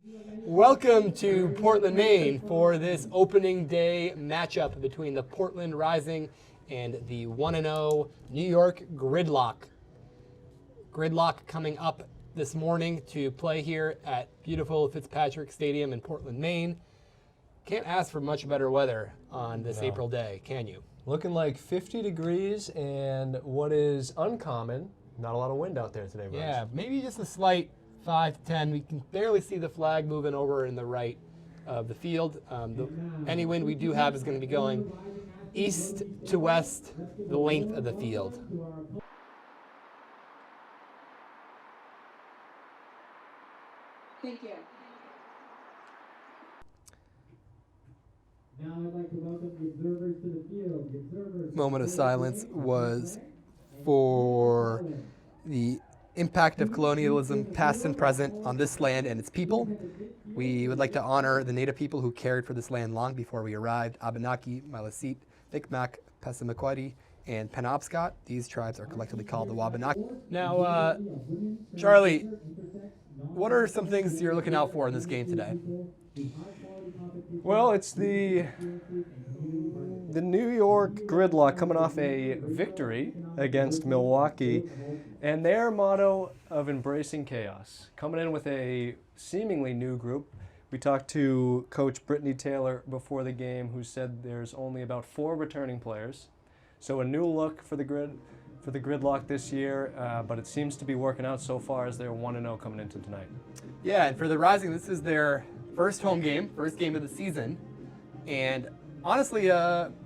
Welcome to Portland, Maine for this opening day matchup between the Portland Rising and the 1-0 New York Gridlock. Gridlock coming up this morning to play here at beautiful Fitzpatrick Stadium in Portland, Maine. Can't ask for much better weather on this April day, can you? Looking like 50 degrees and what is uncommon, not a lot of wind out there today, Bryce. Yeah, maybe just a slight 5 to 10. We can barely see the flag moving over in the right of the field. Any wind we do have is going to be going east to west the length of the field. Thank you. Now I'd like to welcome the observers to the field. The observers. Moment of silence was for the impact of colonialism, past and present, on this land and its people. We would like to honor the Native people who cared for this land long before we arrived. Abenaki, Maliseet, Mi'kmaq, Passamaquoddy, and Penobscot. These tribes are collectively called the Wabanaki. Now, Charlie, what are some things you're looking out for in this game today? Well, it's the New York Gridlock coming off a victory against Milwaukee, and their motto of embracing chaos, coming in with a seemingly new group. We talked to Coach Brittany Taylor before the game, who said there's only about 4 returning players, so a new look for the Gridlock this year, but it seems to be working out so far as they're 1-0 coming into tonight. Yeah, and for the Rising, this is their first home game, first game of the season, and honestly,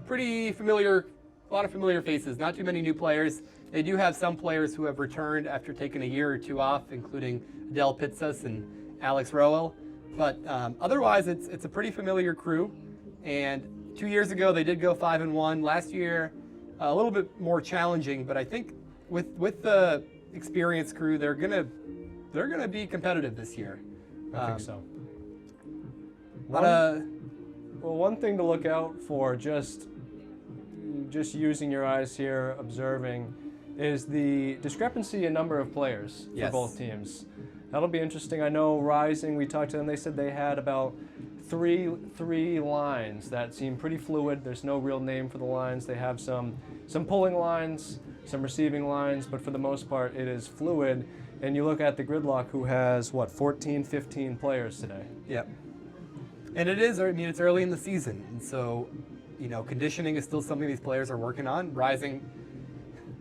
pretty familiar, a lot of familiar faces, not too many new players. They do have some players who have returned after taking a year or two off, including Adele Pitsas and Alex Rowell, but otherwise it's a pretty familiar crew, and 2 years ago they did go 5-1. Last year, a little bit more challenging, but I think with the experienced crew, they're gonna be competitive this year. I think so. Well, one thing to look out for, just using your eyes here, observing, is the discrepancy in number of players for both teams. That'll be interesting. I know Rising, we talked to them, they said they had about three lines that seem pretty fluid. There's no real name for the lines. They have some pulling lines, some receiving lines, but for the most part it is fluid. And you look at the Gridlock, who has, 14, 15 players today. Yep. And it is, I mean, it's early in the season, and so, conditioning is still something these players are working on. Rising,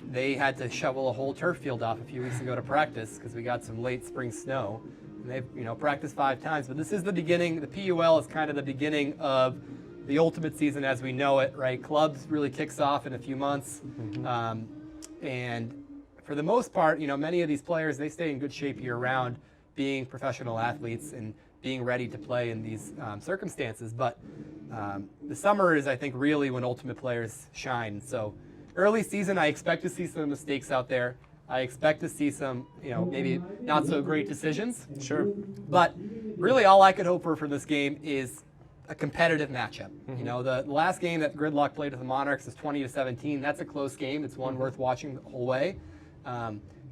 they had to shovel a whole turf field off a few weeks ago to practice because we got some late spring snow. And they've, practiced 5 times, but this is the beginning. The PUL is kind of the beginning of the ultimate season as we know it, right? Clubs really kicks off in a few months, and for the most part, many of these players, they stay in good shape year-round, being professional athletes and being ready to play in these circumstances. But the summer is, I think, really when ultimate players shine. So early season, I expect to see some mistakes out there. I expect to see some, maybe not so great decisions. Sure. But really all I could hope for this game is a competitive matchup. The last game that Gridlock played with the Monarchs is 20-17. That's a close game. It's one worth watching the whole way.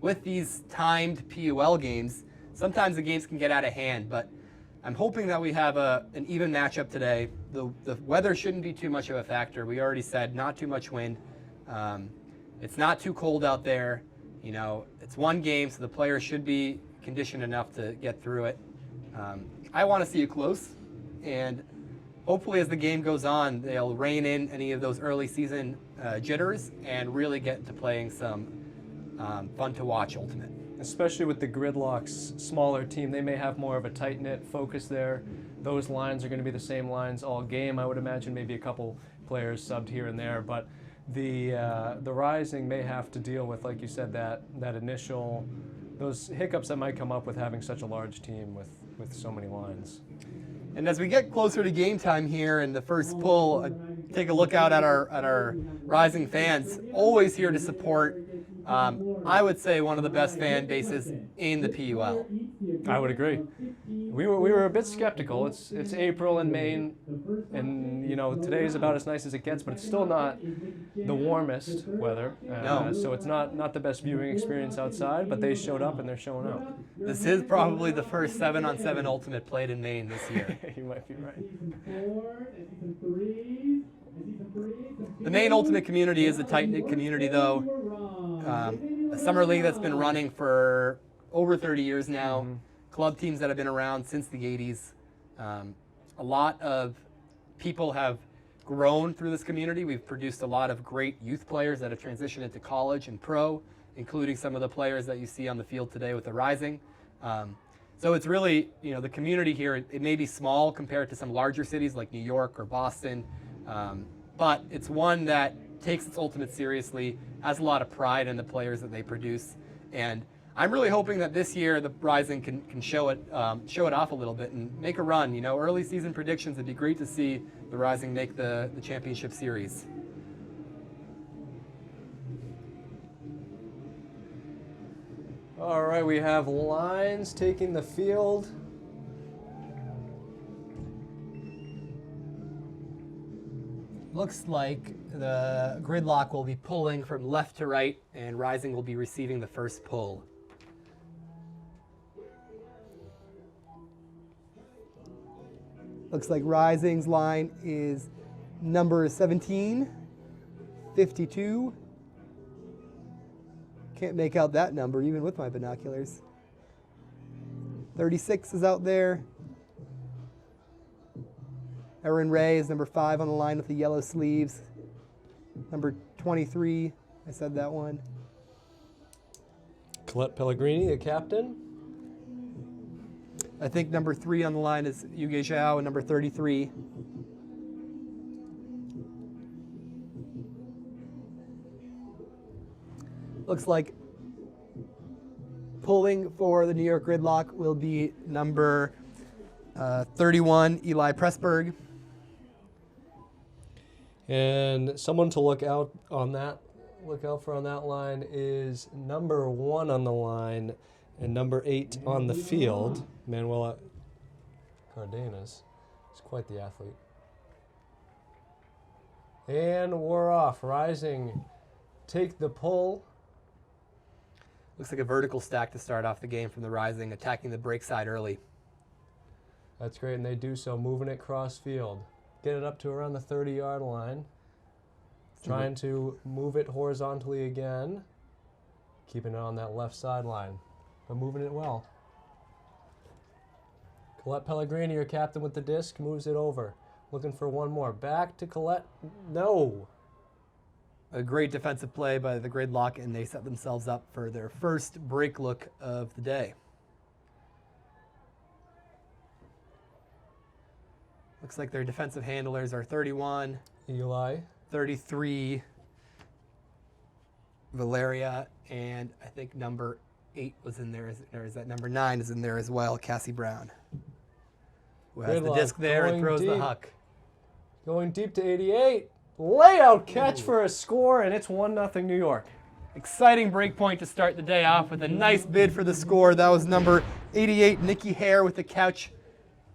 With these timed PUL games, sometimes the games can get out of hand, but I'm hoping that we have an even matchup today. The weather shouldn't be too much of a factor. We already said not too much wind. It's not too cold out there. It's one game, so the players should be conditioned enough to get through it. I want to see it close, and hopefully as the game goes on, they'll rein in any of those early season jitters and really get to playing some fun to watch ultimate. Especially with the Gridlock's smaller team, they may have more of a tight-knit focus there. Those lines are going to be the same lines all game, I would imagine, maybe a couple players subbed here and there, but the Rising may have to deal with, like you said, that initial, those hiccups that might come up with having such a large team with so many lines. And as we get closer to game time here in the first pull, take a look out at our Rising fans, always here to support. I would say one of the best fan bases in the PUL. I would agree. We were a bit skeptical. It's April in Maine, and today's about as nice as it gets, but it's still not the warmest weather. No. So it's not the best viewing experience outside, but they showed up and they're showing out. This is probably the first 7-on-7 Ultimate played in Maine this year. You might be right. The Maine Ultimate community is a tight-knit community, though. A summer league that's been running for over 30 years now. Mm-hmm. Club teams that have been around since the 80s. A lot of people have grown through this community. We've produced a lot of great youth players that have transitioned into college and pro, including some of the players that you see on the field today with the Rising. So it's really, the community here, it may be small compared to some larger cities like New York or Boston, but it's one that takes its Ultimate seriously, has a lot of pride in the players that they produce, and I'm really hoping that this year the Rising can show it off a little bit and make a run. Early season predictions, it'd be great to see the Rising make the championship series. All right, we have lines taking the field. Looks like the Gridlock will be pulling from left to right, and Rising will be receiving the first pull. Looks like Rising's line is number 17, 52. Can't make out that number even with my binoculars. 36 is out there. Erin Ray is number 5 on the line with the yellow sleeves. Number 23, I said that one. Colette Pellegrini, the captain. I think number 3 on the line is Yuge Zhao, and number 33. Looks like pulling for the New York Gridlock will be number 31, Eli Pressburg. And someone to look out for on that line is number 1 on the line and number 8 on the field, Manuela Cardenas. He's quite the athlete. And we're off. Rising take the pull. Looks like a vertical stack to start off the game from the Rising, attacking the break side early. That's great, and they do so, moving it cross field. Get it up to around the 30-yard line. Trying to move it horizontally again. Keeping it on that left sideline, but moving it well. Colette Pellegrini, your captain with the disc, moves it over. Looking for one more. Back to Colette. No. A great defensive play by the Gridlock, and they set themselves up for their first break look of the day. Looks like their defensive handlers are 31, Eli, 33, Valeria, and I think number 8 was in there, or is that number 9 is in there as well, Cassie Brown, who has the Gridlock disc there and throws deep. the huck. Going deep to 88. Layout catch for a score, and it's 1-0 New York. Exciting break point to start the day off with a nice bid for the score. That was number 88, Nikki Hare, with the couch,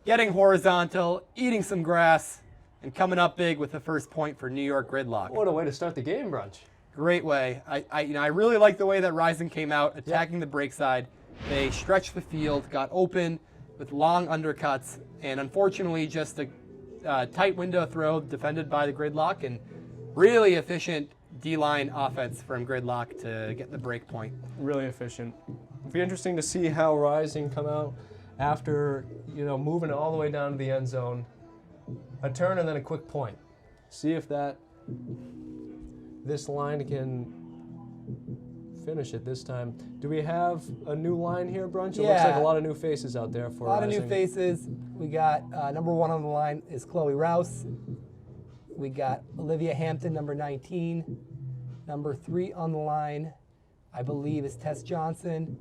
getting horizontal, eating some grass, and coming up big with the first point for New York Gridlock. What a way to start the game, Brunch. Great way. I really like the way that Rising came out, attacking the break side. They stretched the field, got open with long undercuts, and unfortunately just a tight window throw defended by the Gridlock, and really efficient D-line offense from Gridlock to get the break point. Really efficient. It'll be interesting to see how Rising come out after, moving it all the way down to the end zone. A turn and then a quick point. See if this line can finish it this time. Do we have a new line here, Brunch? It looks like a lot of new faces out there for A lot Rising. of new faces. We got number 1 on the line is Chloe Rouse. We got Olivia Hampton, number 19. Number 3 on the line, I believe, is Tess Johnson.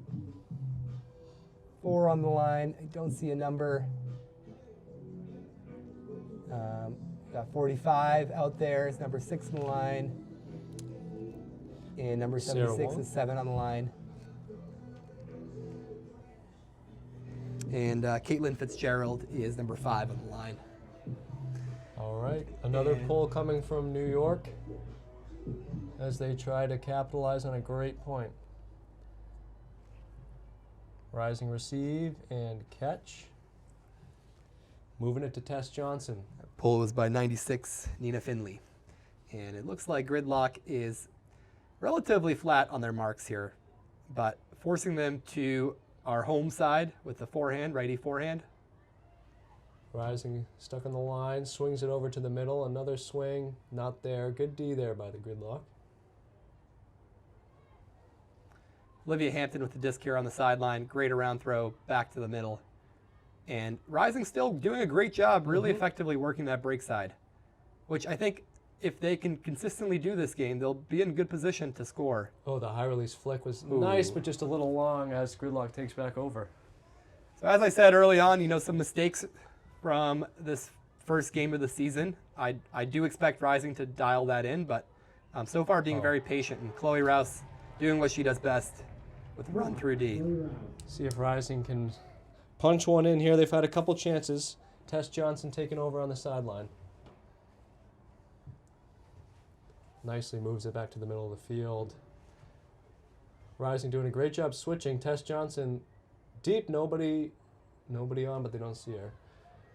4 on the line, I don't see a number. Got 45 out there is number 6 on the line. And number 76 is 7 on the line. And Caitlin Fitzgerald is number 5 on the line. All right, another pull coming from New York as they try to capitalize on a great point. Rising receive and catch. Moving it to Tess Johnson. Pull was by 96, Nina Finley. And it looks like Gridlock is relatively flat on their marks here, but forcing them to our home side with the forehand, righty forehand. Rising stuck on the line, swings it over to the middle, another swing, not there. Good D there by the Gridlock. Olivia Hampton with the disc here on the sideline, great around throw back to the middle. And Rising still doing a great job, really effectively working that break side, which I think if they can consistently do this game, they'll be in good position to score. Oh, the high release flick was nice, but just a little long as Gridlock takes back over. So as I said early on, some mistakes from this first game of the season. I do expect Rising to dial that in, but so far being very patient. And Chloe Rouse doing what she does best with run through D. See if Rising can punch one in here. They've had a couple chances. Tess Johnson taking over on the sideline. Nicely moves it back to the middle of the field. Rising doing a great job switching. Tess Johnson deep, nobody on, but they don't see her.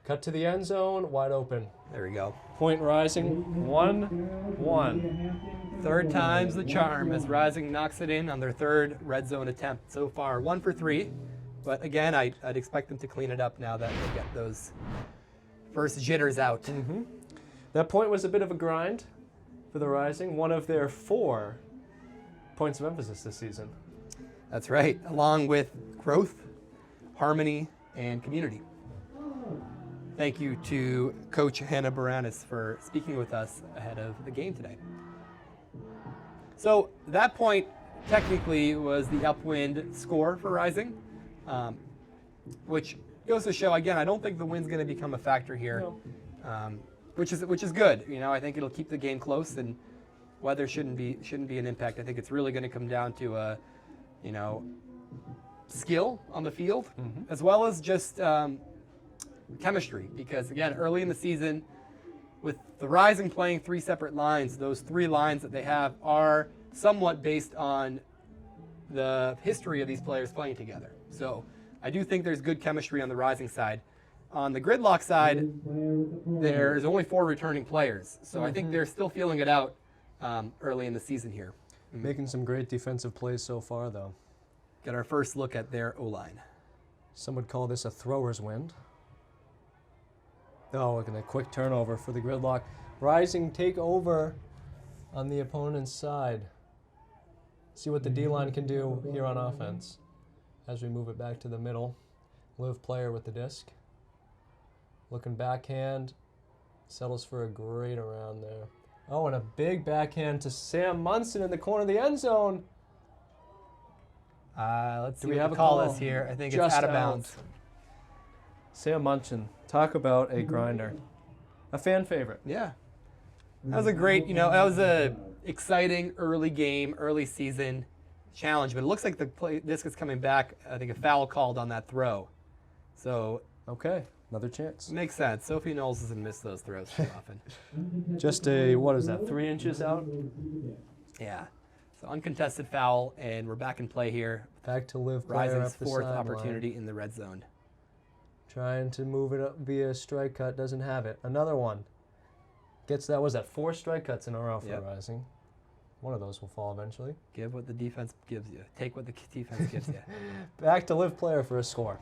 Cut to the end zone, wide open. There we go. Point Rising, 1-1. Third time's the charm as Rising knocks it in on their third red zone attempt so far. 1 for 3. But again, I'd expect them to clean it up now that they get those first jitters out. That point was a bit of a grind for the Rising, one of their 4 points of emphasis this season. That's right, along with growth, harmony, and community. Thank you to Coach Hannah Baranis for speaking with us ahead of the game today. So that point technically was the upwind score for Rising, which goes to show, again, I don't think the wind's going to become a factor here, which is good. I think it'll keep the game close, and weather shouldn't be an impact. I think it's really going to come down to skill on the field, as well as just chemistry, because again, early in the season, with the Rising playing 3 separate lines, those 3 lines that they have are somewhat based on the history of these players playing together. So I do think there's good chemistry on the Rising side. On the Gridlock side, there's only 4 returning players, so I think they're still feeling it out early in the season here. Making some great defensive plays so far, though. Get our first look at their O-line. Some would call this a thrower's wind. Oh, look at that quick turnover for the Gridlock. Rising take over on the opponent's side. See what the D-line can do here on offense as we move it back to the middle. Liv player with the disc. Looking backhand. Settles for a great around there. Oh, and a big backhand to Sam Munson in the corner of the end zone. Let's see Do we what have the a call call? is here. I think it's Just out of out. bounds. Sam Munson, talk about a grinder. A fan favorite. Yeah. That was a great, that was a exciting early game, early season challenge, but it looks like the disc is coming back. I think a foul called on that throw. So Okay, another chance. makes sense. Sophie Knowles doesn't miss those throws too often. Just a, what is that, 3 inches out? Yeah. So uncontested foul, and we're back in play here. Back to Liv player Rising's up the 4th sideline. opportunity in the red zone. Trying to move it up via strike cut, doesn't have it. Another one. Gets that, was that 4 strike cuts in a row for Yep. Rising. One of those will fall eventually. Give what the defense gives you. Take what the defense gives you. Back to Liv player for a score.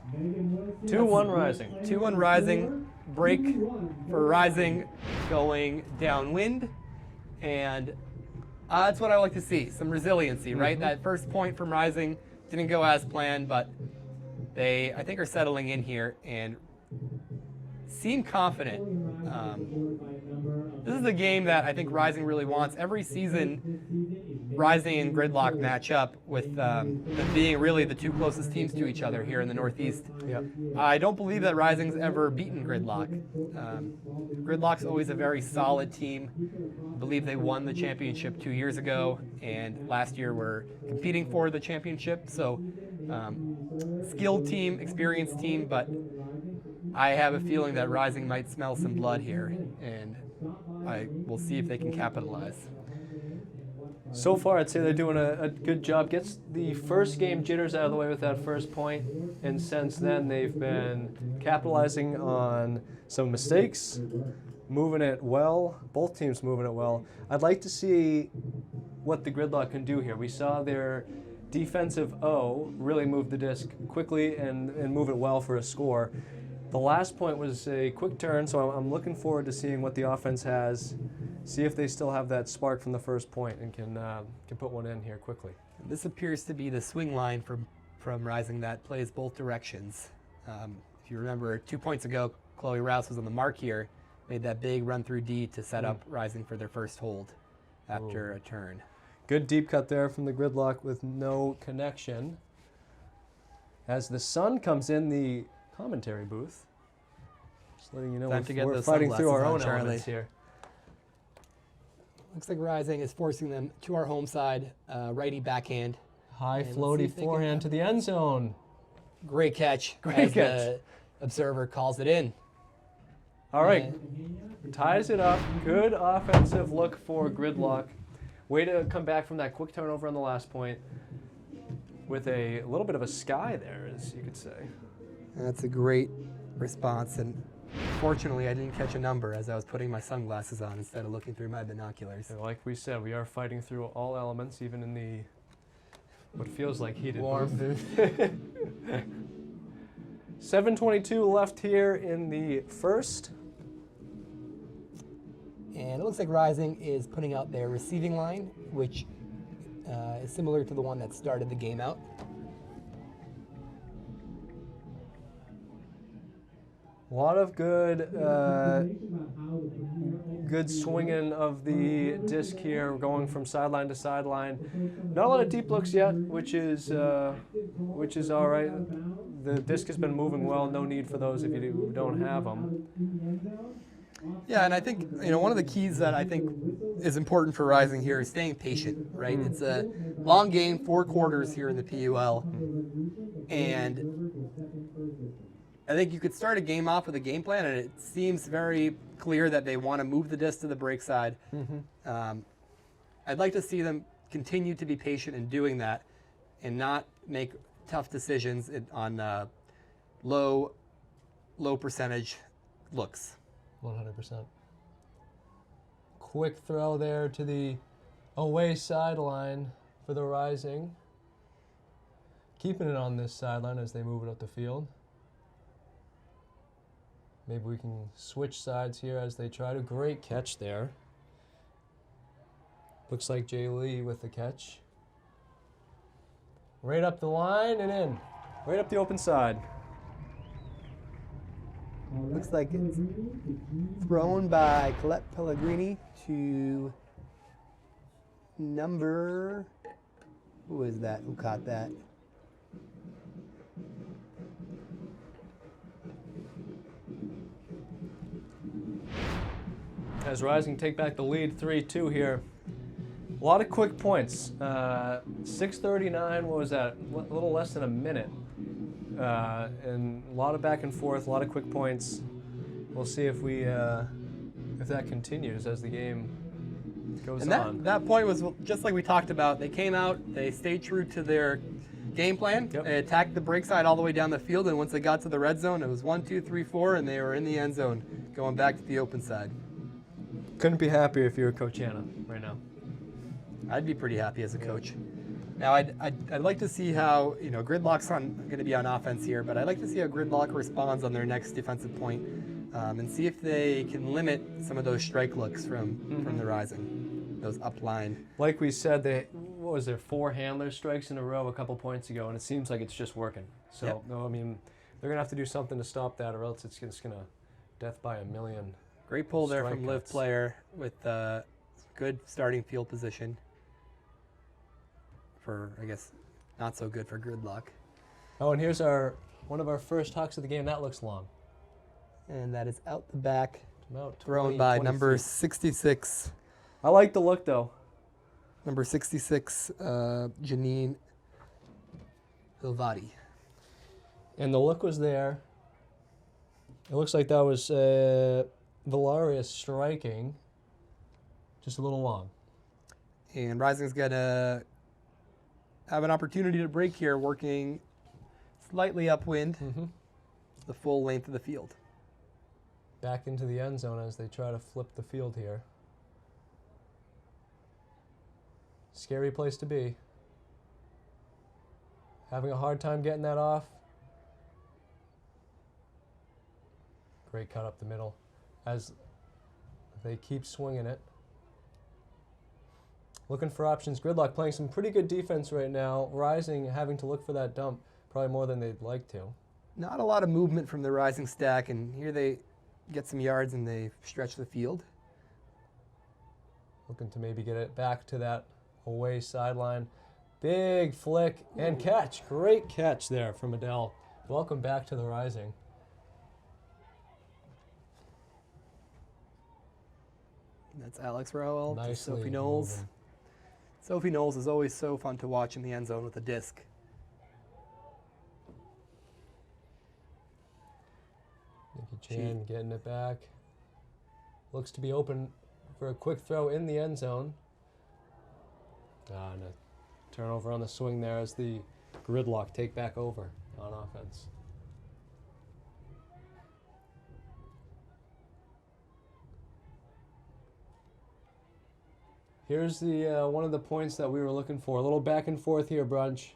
2-1 Rising. 2-1 Rising. Break for Rising going downwind. And that's what I like to see. Some resiliency, right? That first point from Rising didn't go as planned, but they, I think, are settling in here and seem confident. This is a game that I think Rising really wants. Every season, Rising and Gridlock match up with them being really the 2 closest teams to each other here in the Northeast. Yep. I don't believe that Rising's ever beaten Gridlock. Gridlock's always a very solid team. I believe they won the championship 2 years ago, and last year were competing for the championship. So skilled team, experienced team, but I have a feeling that Rising might smell some blood here, and we'll see if they can capitalize. So far, I'd say they're doing a good job. Gets the first game jitters out of the way with that first point, and since then they've been capitalizing on some mistakes, moving it well. Both teams moving it well. I'd like to see what the Gridlock can do here. We saw their defensive O really move the disc quickly and move it well for a score. The last point was a quick turn, so I'm looking forward to seeing what the offense has, see if they still have that spark from the first point and can put one in here quickly. This appears to be the swing line from Rising that plays both directions. If you remember, 2 points ago, Chloe Rouse was on the mark here, made that big run through D to set up Rising for their first hold after a turn. Good deep cut there from the Gridlock with no connection. As the sun comes in the commentary booth, just letting you know we're fighting through our own elements here. Looks like Rising is forcing them to our home side, righty backhand. High And floaty forehand to the end zone. Great catch. Great catch. The observer calls it in. All right, ties it up. Good offensive look for Gridlock. Way to come back from that quick turnover on the last point with a little bit of a sky there, as you could say. That's a great response, and fortunately I didn't catch a number as I was putting my sunglasses on instead of looking through my binoculars. So like we said, we are fighting through all elements, even in the what feels like heated Warm booth. 7:22 left here in the first. And it looks like Rising is putting out their receiving line, which is similar to the one that started the game out. A lot of good swinging of the disc here, going from sideline to sideline. Not a lot of deep looks yet, which is all right. The disc has been moving well. No need for those if you don't have them. Yeah, and I think one of the keys that I think is important for Rising here is staying patient, right? It's a long game, 4 quarters here in the PUL, and I think you could start a game off with a game plan, and it seems very clear that they want to move the disc to the break side. I'd like to see them continue to be patient in doing that and not make tough decisions on low percentage looks. 100%. Quick throw there to the away sideline for the Rising. Keeping it on this sideline as they move it up the field. Maybe we can switch sides here as they try to. Great catch there. Looks like Jay Lee with the catch. Right up the line and in. Right up the open side. Looks like it's thrown by Colette Pellegrini to number, who is that? Who caught that? As Rising take back the lead 3-2 here. A lot of quick points. 6:39, what was that? A little less than a minute. And a lot of back and forth, a lot of quick points. We'll see if that continues as the game goes on. That point was just like we talked about. They came out, they stayed true to their game plan. Yep. They attacked the break side all the way down the field, and once they got to the red zone, it was 1, 2, 3, 4, and they were in the end zone, going back to the open side. Couldn't be happier if you were Coach Anna right now. I'd be pretty happy as a coach. Now, I'd like to see how, Gridlock's going to be on offense here, but I'd like to see how Gridlock responds on their next defensive point and see if they can limit some of those strike looks from the Rising, those upline. Like we said, what was there, 4 handler strikes in a row a couple points ago, and it seems like it's just working. So, Yep. no, I mean, they're going to have to do something to stop that, or else it's just going to death by a million. Great pull there from Liv Strikeouts. player with good starting field position for, I guess, not so good for Gridlock. Oh, and here's one of our first hucks of the game. That looks long. And that is out the back, About thrown 20 by 20 number feet. 66. I like the look, though. Number 66, Janine Ilvadi. And the look was there. It looks like that was Valerius striking. Just a little long. And Rising's going to have an opportunity to break here, working slightly upwind, the full length of the field. Back into the end zone as they try to flip the field here. Scary place to be. Having a hard time getting that off. Great cut up the middle as they keep swinging it. Looking for options. Gridlock playing some pretty good defense right now. Rising having to look for that dump probably more than they'd like to. Not a lot of movement from the Rising stack, and here they get some yards and they stretch the field. Looking to maybe get it back to that away sideline. Big flick and catch. Great catch there from Adele. Welcome back to the Rising. That's Alex Rowell to Nicely Sophie Knowles. moving. Sophie Knowles is always so fun to watch in the end zone with a disc. Nikki Chan getting it back. Looks to be open for a quick throw in the end zone. And a turnover on the swing there as the Gridlock take back over on offense. Here's the one of the points that we were looking for. A little back and forth here, Brunch.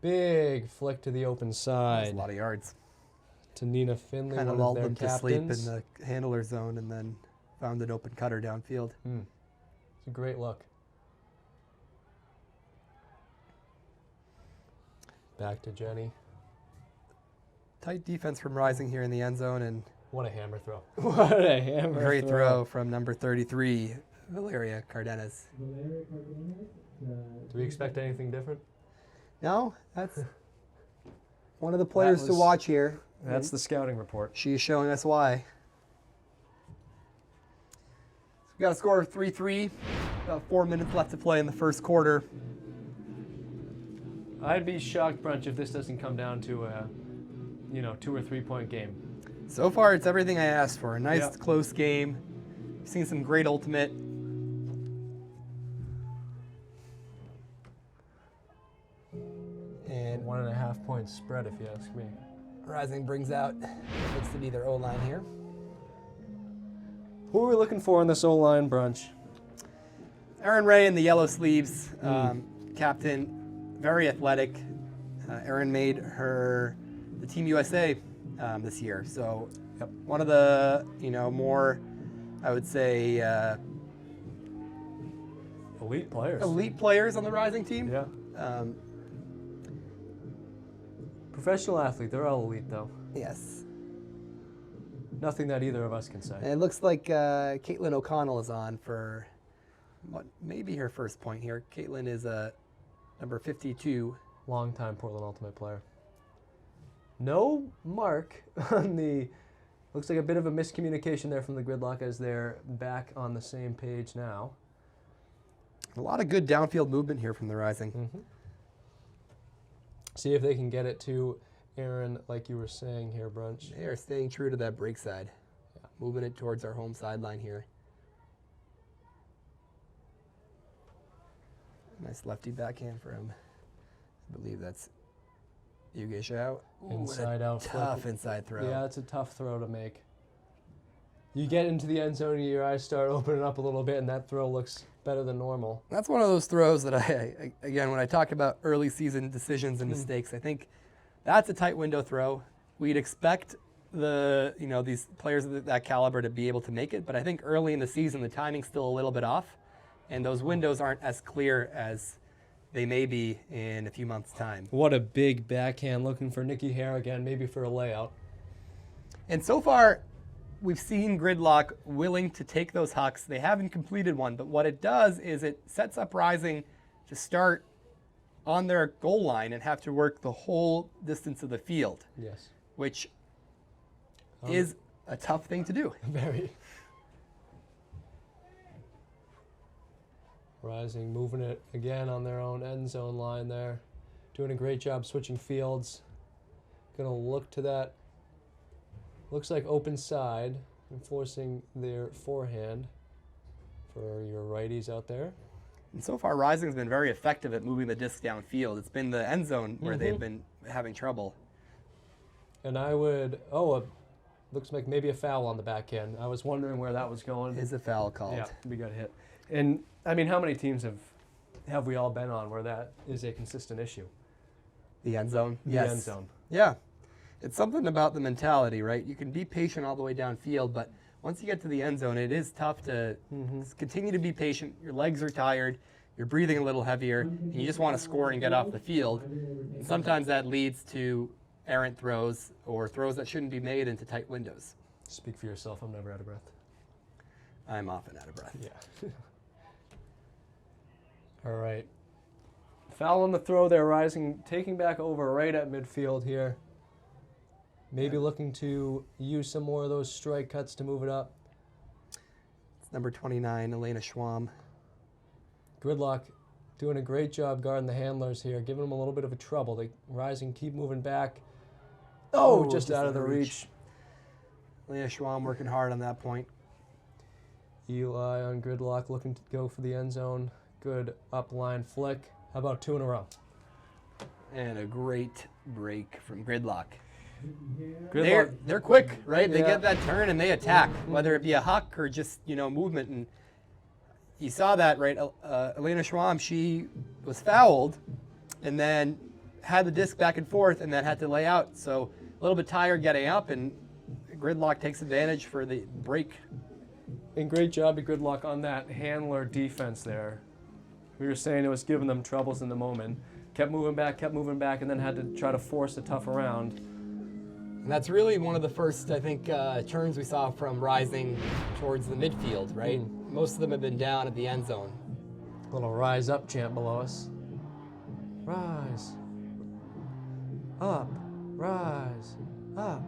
Big flick to the open That's side. a lot of yards. To Nina Finley, Kind of one of lulled their them to captains. sleep in the handler zone and then found an open cutter downfield. It's a great look. Back to Jenny. Tight defense from Rising here in the end zone, and What a hammer throw. What a hammer great throw from number 33, Valeria Cardenas. Valeria Cardenas. Do we expect anything different? No, that's one of the players to was- watch here. That's the scouting report. She is showing us why. So we got a score of 3-3. About 4 minutes left to play in the first quarter. I'd be shocked, Brunch, if this doesn't come down to a, 2 or 3 point game. So far, it's everything I asked for. A nice, Yeah. close game. We've seen some great ultimate. And 1.5 point spread, if you ask me. Rising brings out what looks to be their O-line here. Who are we looking for in this O-line, Brunch? Erin Ray in the yellow sleeves, captain, very athletic. Erin made the Team USA this year. So one of the, more, I would say, Elite players. elite players on the Rising team. Yeah. Professional athlete. They're all elite, though. Yes. Nothing that either of us can say. And it looks like Caitlin O'Connell is on for what may be her first point here. Caitlin is number 52. Longtime Portland Ultimate player. No mark on the... Looks like a bit of a miscommunication there from the Gridlock as they're back on the same page now. A lot of good downfield movement here from the Rising. Mm-hmm. See if they can get it to Aaron, like you were saying here, Brunch. They are staying true to that break side. Yeah. Moving it towards our home sideline here. Nice lefty backhand for him. I believe that's Yuge Shao. Inside out flip. Tough inside throw. Yeah, it's a tough throw to make. You get into the end zone and your eyes start opening up a little bit, and that throw looks better than normal. That's one of those throws that again, when I talk about early season decisions and mistakes, I think that's a tight window throw. We'd expect these players of that caliber to be able to make it, but I think early in the season, the timing's still a little bit off, and those windows aren't as clear as they may be in a few months' time. What a big backhand, looking for Nikki Hare again, maybe for a layout. And so far, we've seen Gridlock willing to take those hucks. They haven't completed one, but what it does is it sets up Rising to start on their goal line and have to work the whole distance of the field, Yes. which is a tough thing to do. Very. Rising, moving it again on their own end zone line there. doing a great job switching fields. Going to look to that. Looks like open side, enforcing their forehand for your righties out there. And so far, Rising's been very effective at moving the disc downfield. It's been the end zone where they've been having trouble. And I would, looks like maybe a foul on the backhand. I was wondering where that was going. Is a foul called? Yeah, we got hit. And I mean, how many teams have we all been on where that is a consistent issue? The end zone? The Yes. end zone. Yeah. It's something about the mentality, right? You can be patient all the way downfield, but once you get to the end zone, it is tough to continue to be patient. Your legs are tired, you're breathing a little heavier, and you just want to score and get off the field. And sometimes that leads to errant throws or throws that shouldn't be made into tight windows. Speak for yourself, I'm never out of breath. I'm often out of breath. Yeah. All right. Foul on the throw there, Rising, taking back over right at midfield here. Maybe looking to use some more of those strike cuts to move it up. It's number 29, Elena Schwamm. Gridlock doing a great job guarding the handlers here, giving them a little bit of a trouble. They Rising, keep moving back. Oh, just out of the reach. Elena Schwamm working hard on that point. Eli on Gridlock looking to go for the end zone. Good upline flick. How about 2 in a row? And a great break from Gridlock. Gridlock. They're quick, right? They Yeah. get that turn and they attack, whether it be a huck or just movement. And you saw that, right? Elena Schwamm, she was fouled, and then had the disc back and forth, and then had to lay out. So a little bit tired getting up, and Gridlock takes advantage for the break. And great job to Gridlock on that handler defense there. We were saying it was giving them troubles in the moment. Kept moving back, and then had to try to force a tough around. And that's really one of the first, I think, turns we saw from Rising towards the midfield, right? Most of them have been down at the end zone. A little rise up chant below us. Rise. Up. Rise. Up.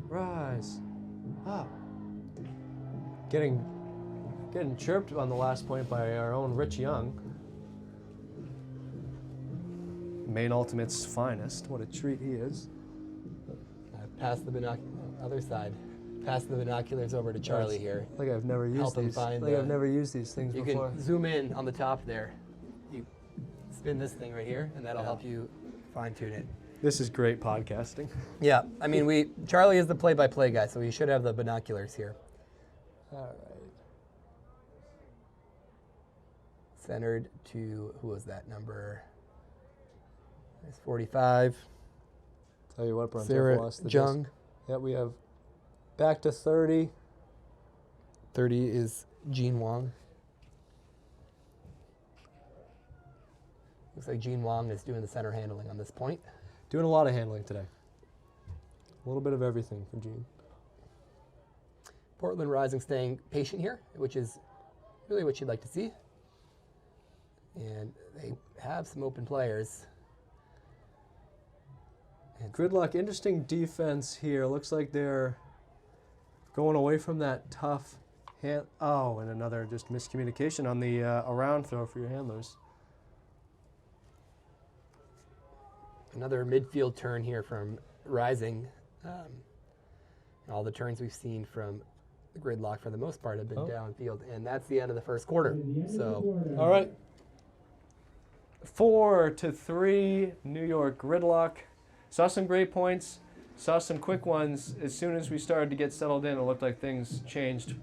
Rise. Up. Getting chirped on the last point by our own Rich Young. Maine Ultimate's finest. What a treat he is. Pass the other side. Pass the binoculars over to Charlie here. Like I've never used Help him these. find Like the- I've never used these things You before. can zoom in on the top there. You spin this thing right here, and that'll help you fine tune it. This is great podcasting. Yeah, I mean, Charlie is the play-by-play guy, so he should have the binoculars here. All right. Centered to, who was that number? It's 45. Tell you what, Brent, Sarah I've lost the Jung. disc. Yeah, we have back to 30. 30 is Jean Wong. Looks like Jean Wong is doing the center handling on this point. Doing a lot of handling today. A little bit of everything for Gene. Portland Rising staying patient here, which is really what you'd like to see. And they have some open players. And Gridlock, interesting defense here. Looks like they're going away from that tough hand. Oh, and another just miscommunication on the around throw for your handlers. another midfield turn here from Rising. And all the turns we've seen from the Gridlock for the most part have been downfield. And that's the end of the first quarter. So, All right. 4-3, New York Gridlock. Saw some great points, saw some quick ones. As soon as we started to get settled in, it looked like things changed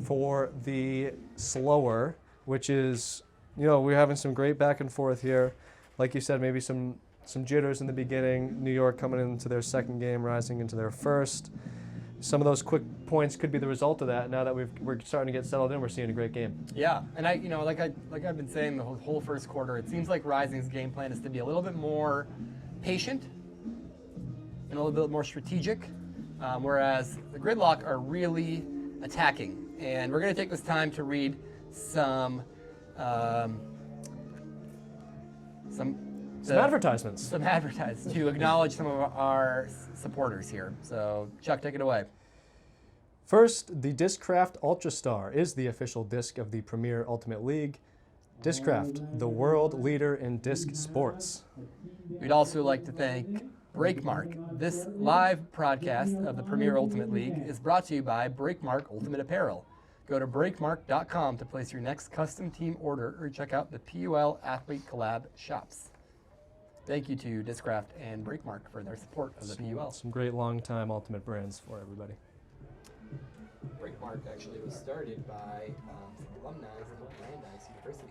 for the slower, which is, you know, we're having some great back and forth here. Like you said, maybe some jitters in the beginning. New York coming into their second game, Rising into their first. Some of those quick points could be the result of that. Now that we're starting to get settled in, we're seeing a great game. yeah, and like I've been saying the whole first quarter, it seems like Rising's game plan is to be a little bit more patient and a little bit more strategic, whereas the Gridlock are really attacking. And we're going to take this time to read some Advertisements. Some advertisements to acknowledge some of our supporters here. So, Chuck, take it away. First, the Discraft Ultra Star is the official disc of the Premier Ultimate League. Discraft, the world leader in disc sports. We'd also like to thank Breakmark. This live broadcast of the Premier Ultimate League is brought to you by Breakmark Ultimate Apparel. Go to breakmark.com to place your next custom team order or check out the PUL Athlete Collab shops. Thank you to Discraft and Breakmark for their support of the PUL. Some great long-time Ultimate brands for everybody. Breakmark actually was started by some alumni of Brandeis University.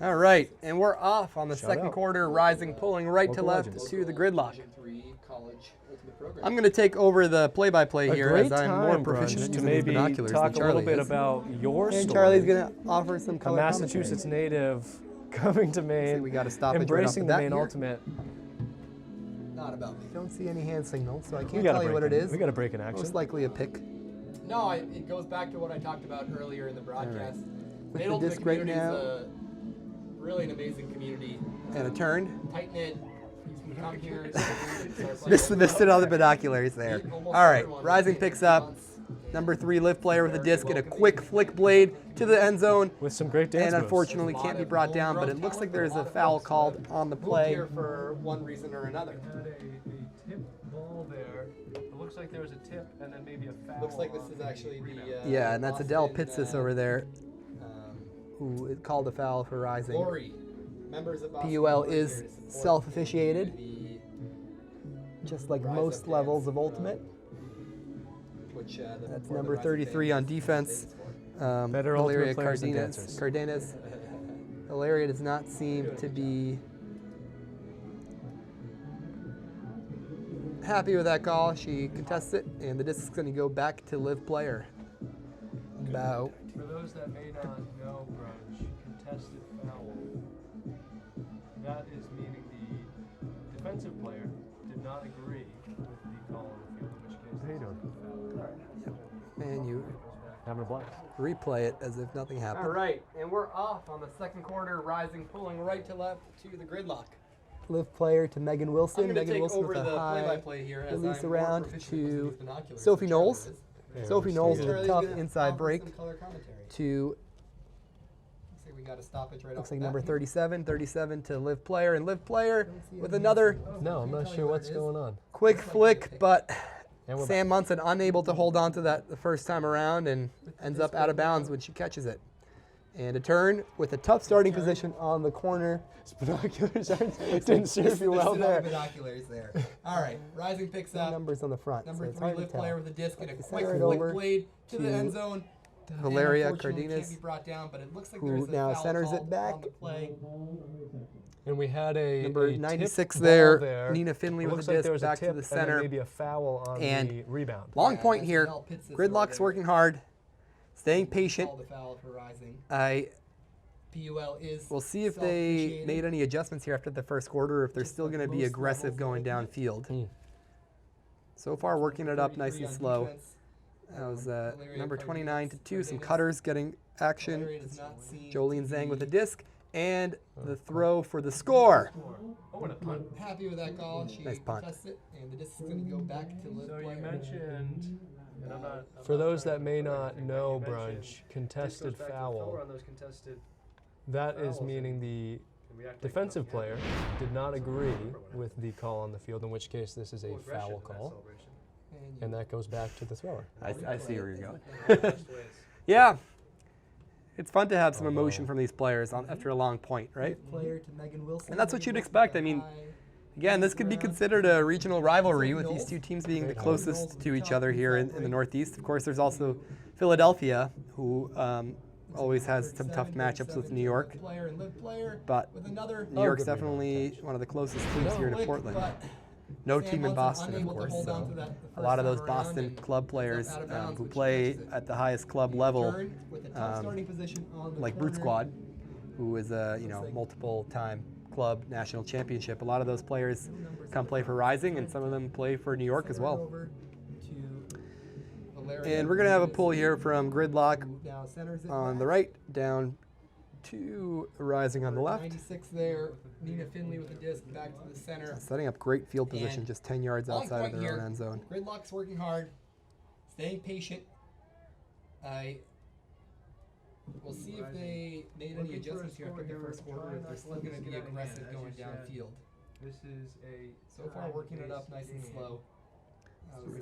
All right, and we're off on the Shout second out. quarter, rising, pulling right to Local left legends. to the Gridlock. Division III college ultimate program. I'm going to take over the play-by-play A here great as I'm more time, proficient Brunch, to using these maybe binoculars talk than a little Charlie bit is. about your And story. Charlie's going to offer some A color Massachusetts native coming to Maine, we got to stop it right off embracing the the bat Maine here. Ultimate. Not about me. Don't see any hand signals, so I We can't got tell you what it is. We got a break in action. Most likely a pick. No, it goes back to what I talked about earlier in the broadcast. With Maine the Ultimate disc right community now. is really an amazing community. And a turn. Tight knit. You can come here. Missed it on the binoculars there. All right, Rising picks up. Number 3 lift player with a disc and a quick flick blade to the end zone. With some great dance And moves. unfortunately can't be brought down, but it looks like there's a foul called on the play. Here for one reason or another. Had a tip ball there. It looks like there was a tip and then maybe a foul. Looks like this is actually the. Yeah, and that's Adele Boston, Pitsis over there, um, who called a foul for Rising. Glory. Members of Boston PUL Glory is here to support self-officiated, the just like Rise most Up levels dance of Ultimate. which That's for the number Rise Up 33 dance on is defense. famous for. Better Valeria Ultimate players than Cardenas. dancers. Cardenas. Valeria does not seem to be happy with that call. She contests it, and the disc is going to go back to live player. About For those that may not know, Brunch, contested foul. That is meaning the defensive player did not agree with the call on the field, in which case. How you doing? man, you Having a blast. replay it as if nothing happened. All right, and we're off on the second quarter, rising, pulling right to left to the Gridlock. Live player to Megan I'm Wilson. going to Megan take Wilson over with the a high play-by-play here as release I'm around more proficient to using these binoculars Sophie than Charlie Knowles. is. Sophie Knowles with a Charlie's tough gonna inside offer break some color commentary. to, Looks like we got a stoppage right looks off like the number bat. 37. 37 to live player. And live player with another No, I'm not sure what's going on. quick flick, but And we're Sam Munson unable to hold on to that the first time around and ends up out of bounds when she catches it. And a turn with a tough starting position on the corner. Binoculars didn't serve you well Missed it on the there. binoculars there. All right, rising picks up. Numbers on the front. Number so it's 3 hard to lift tell. player with a disc and a Like quick center it flick over blade to the to end zone. And Valeria unfortunately Cardenas, can't be brought down, but it looks like who there's a now foul centers it called back. on the play. And we had a Number a tip 96 ball there, Nina Finley It with looks a like disc there was back a tip to the and then center. maybe a foul on And the rebound. Long Yeah, point that's here. Adele Pitsis Gridlock's over working there. hard, staying patient. Called the foul for rising. We'll PUL see if they made any adjustments here after the first quarter, if they're Just still like going to be most aggressive levels of going Ultimate. downfield. So far, working it up nice 33 and on slow. defense. That was Valeria number 29 to 2. Some Cardenas. cutters getting action. Valeria does not seem Jolene to Zhang with a be disc. And the throw for the score. Oh, and a punt. happy with that call. She Nice punt. contests it, and the disc is going to go back to live So you player. mentioned, and for those that may not know, Brunch, contested foul. That is meaning the defensive player did not agree with the call on the field, in which case this is a foul call, and that goes back to the thrower. I see where you're going. Yeah. It's fun to have some emotion from these players after a long point, right? Player to Megan Wilson. And that's what you'd expect. I mean, again, this could be considered a regional rivalry with these two teams being the closest to each other here in the Northeast. Of course, there's also Philadelphia, who always has some tough matchups with New York. But New York's definitely one of the closest teams here to Portland. No team in Boston, of course. So a lot of those Boston club players who play at the highest club level, like Brute Squad, who is a multiple-time club national championship. A lot of those players come play for Rising, and some of them play for New York as well. And we're gonna have a pull here from Gridlock on the right, down to Rising on the left. 96 there. Nina Finley with the disc back to the center. Setting up great field position, And just 10 yards long outside of point their own here. end zone. Gridlock's working hard, staying patient. We'll see if they made any adjustments here after the first quarter, if they're still going to be aggressive going downfield. This is a So far, working it up nice and slow. That was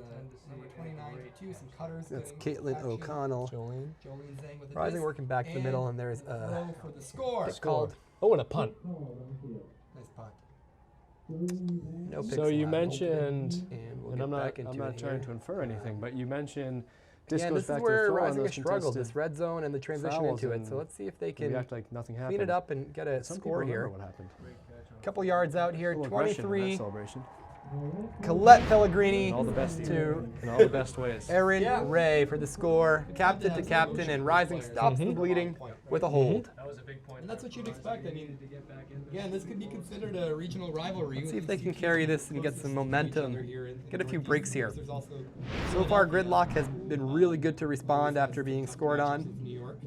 number 29 to 2, some cutters. That's getting Caitlin action. O'Connell. Jolene. Jolene Zhang with a Rising disc, working back to the and middle, and there's throw for the score. pick called. Oh, and a punt. Nice punt. No picks So you allowed. mentioned, And we'll and get I'm back not into it trying here. to infer anything, but you mentioned this Yeah, goes this is back to the where throw on Rising those has struggled, contested this red zone and the transition fouls into it. So and let's see if they we can act like nothing happened. clean it up and get a Some score people here. remember what happened. A couple yards out here, A little aggression in that 23. celebration. Colette Pellegrini In all the best to in all the best ways. Erin Ray for the score. Captain to captain, and Rising stops the bleeding with a hold. That was a big point. And that's what you'd expect. I mean, again, this could be considered a regional rivalry. Let's see with if they these can two carry teams this and get closest some to each momentum. other here in Get a few Northeast. breaks here. There's also So far, Philadelphia, Gridlock has been really good to respond who after has being tough scored matchups on. with New York.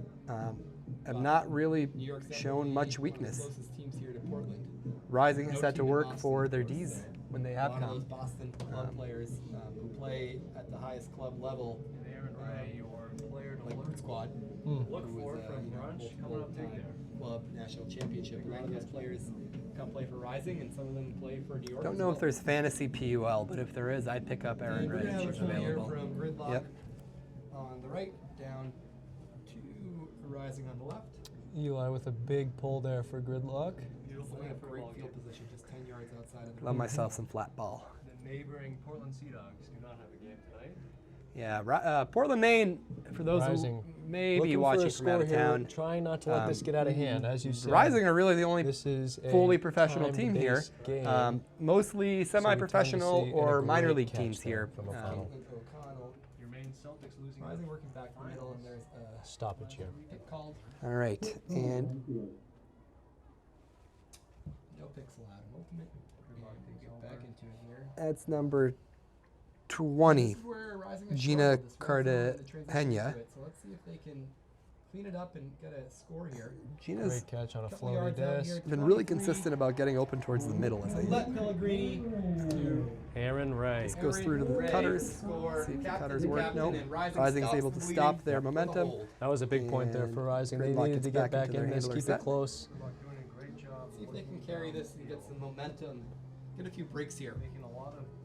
Have not really New York's shown definitely much one of the weakness. closest teams here to Portland. Rising has No had to team in work Boston, for their of course, Ds so when they A have lot of those come. Boston club players who play at the highest club level, like Brute Squad, Look who for was, from you know, brunch coming up big multiple-time there. club national championship. A lot of those players come play for Rising, and some of them play for New York. Don't as know well. if there's fantasy PUL, but if there is, I'd pick up Erin And we're Ray gonna if have a she's full year available. from Gridlock Yep. on the right, down to Rising on the left. Eli with a big pull there for Gridlock. Beautiful and a great field position, just 10 yards outside of the Love myself some flat ball. The neighboring Portland Sea Dogs do not have a game tonight. Yeah, Portland, Maine, for those Rising. who may be Looking for watching a from out score of here, town. trying not to let this get out of hand, as you said. Rising are really the only This is a fully professional team here. timed-based game. Mostly semi-professional see or and a minor great league catch teams there here. from a final. O'Connell. Your main Celtics losing Rising working back to the middle, and there's a stoppage here. pick called. All right, and No picks allowed. Ultimate. And get back into it here. that's number 20. This is where Rising has Gina struggled, this red zone and the transition Cartagena. into it. So let's see if they can clean it up and get a score here. Gina's Great catch on a Couple floaty yards out here, disc. been really 23. consistent about getting open towards the middle. As Let Pellegrini to Aaron Ray. this goes through to the Ray cutters. score. See if the Captain cutters to work. captain, Nope. and Rising Rising's stops able to the stop bleeding their with a momentum. hold. That was a big point there for And Rising. They Gridlock needed gets to get back back into their in this, handler keep set. it close. See if they can carry this and get some momentum. Get a few breaks here.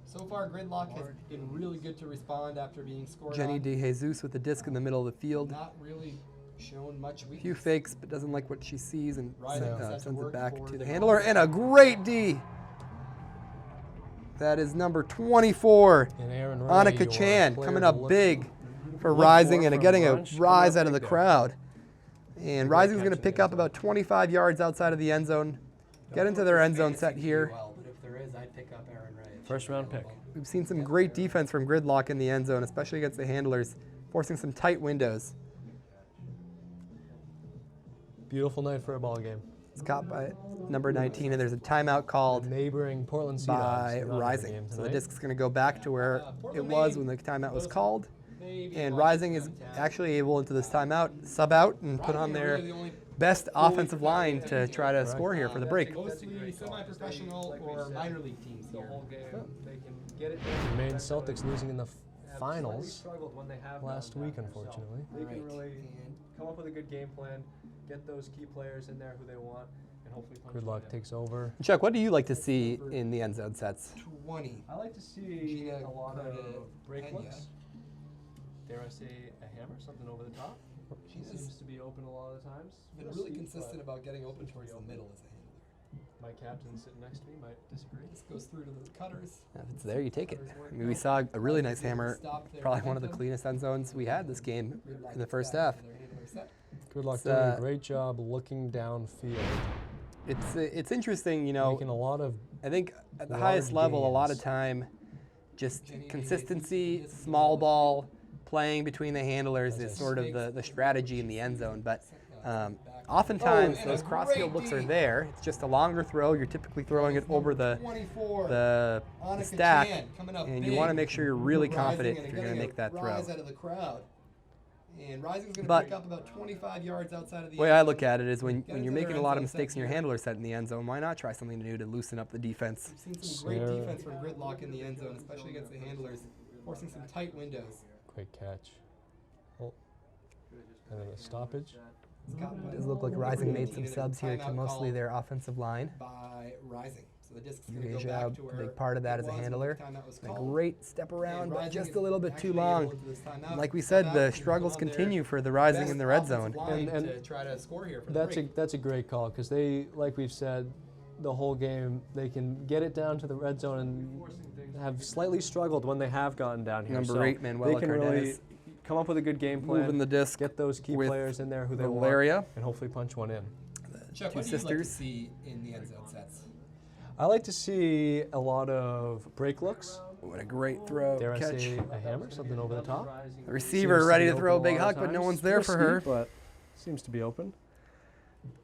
So far, Gridlock has been really good to respond after being scored Jenny on. De Jesus with the disc in the middle of the field. Not really shown much A weakness. few fakes, but doesn't like what she sees and Rising has had to sends it work back for to the the handler. And a great D. That is number 24, And Aaron Ray, Annika your Chan, player coming to up look- big for look Rising for and from getting a Brunch, coming rise up out of the big there. crowd. And Rising's going to catch in pick the up end about 25 yards outside of the end zone. Get into their end zone set here. Well, but if there is, I'd pick up Aaron Ray. if First she's round pick. available. We've seen some great defense from Gridlock in the end zone, especially against the handlers, forcing some tight windows. Beautiful night for a ball game. It's caught by number 19, and there's a timeout called Neighboring Portland Sea Dogs by do not have a Rising. game So the tonight. disc's going to go back to where it was when the timeout was called. Maybe And watch Rising it is downtown. actually able into this timeout, sub out, and put on Rising are their really the only best offensive line to try to Correct. score here for the break. mostly semi-professional or minor league teams here. The main Celtics losing in the finals last week, unfortunately. They can really come up with a good game plan, get those key players in there who they want, and hopefully punch them Gridlock in. takes over. Chuck, what do you like to see in the end zone sets? 20. I like to see Gina a lot of break Cartagena. looks. Dare I say a hammer, something over the top. She Gina's seems to be open a lot of the times. been Little really steep, consistent but about getting open towards the middle as a handler. My captain sitting next to me might disagree. This goes through to the cutters. If it's there, you take it. I mean, we saw a really nice hammer, probably one of the cleanest end zones we had this game in the first half. Gridlock It's, doing a uh, great job looking downfield, It's interesting, you know. making a lot of I think at the large highest level, a lot of gains. time, just consistency, small ball, playing between the handlers is sort of the strategy in the end zone. But oftentimes, and a those crossfield great looks are D. there. It's just a longer throw. You're typically throwing it over the 24. Annika stack, Chan coming up and you big want to make sure you're really for Rising confident and if you're going to getting make that a throw. rise out of the crowd. And Rising's going to But pick up about 25 yards outside of the The way end I zone. look at it is when Get you're into making their a lot of end zone mistakes in your set here. handler set in the end zone, why not try something new to loosen up the defense? We've seen some great Sarah. defense from Gridlock in the end zone, especially against the handlers, forcing some tight windows. great catch. Oh. And then a stoppage. It does look like Rising made some subs here to mostly their offensive line. By Rising. So the disc is going to Yuge go Zhao, back to where a big part of that it as a was when handler. the timeout was A called. great step around, And but Rising just is a little bit too actually long. able to this timeout Like we go said, back the and struggles put on their continue for the Rising best in the red offensive zone. line And to try to score here for the break. That's a great call because they, like we've said, the whole game they can get it down to the red zone and have slightly struggled when they have gotten down here. Number so 8, Manuela they can really Cardenas. come up with a good game plan, Moving the disc get those key with players in there who they Valeria. want, and hopefully punch one in. Chuck, two what do you like to sisters. see in the end zone sets? I like to see a lot of break looks. What a great throw, Dare I catch. say a hammer, something over the top. The receiver Seems ready be to throw a open big lot huck, of but no times. one's there for her. Risky, but seems to be open.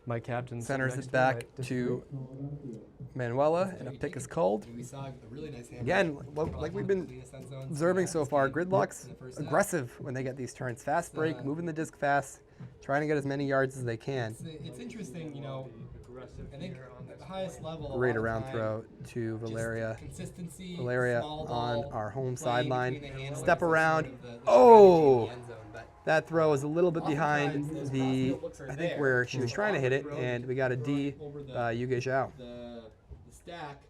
My captain Centers it back to Manuela, and a pick is called. We saw a really nice hammer. Again, Probably like we've one of been the cleanest end zones observing in so this far, game Gridlock's in the first half. aggressive when they get these turns. Fast break, moving the disc fast, trying to get as many yards as they can. It's interesting, you know. I think at the highest level, Great a lot around of throw to just Valeria. Consistency. Valeria small on ball, our home playing sideline. between the handlers Step is sort around. of the strategy in Oh! the end zone, but That throw is a little bit behind oftentimes those the, crossfield looks are I think there. where she was trying to hit it, Throw and we got a D over the- by Yuge Zhao. the stack,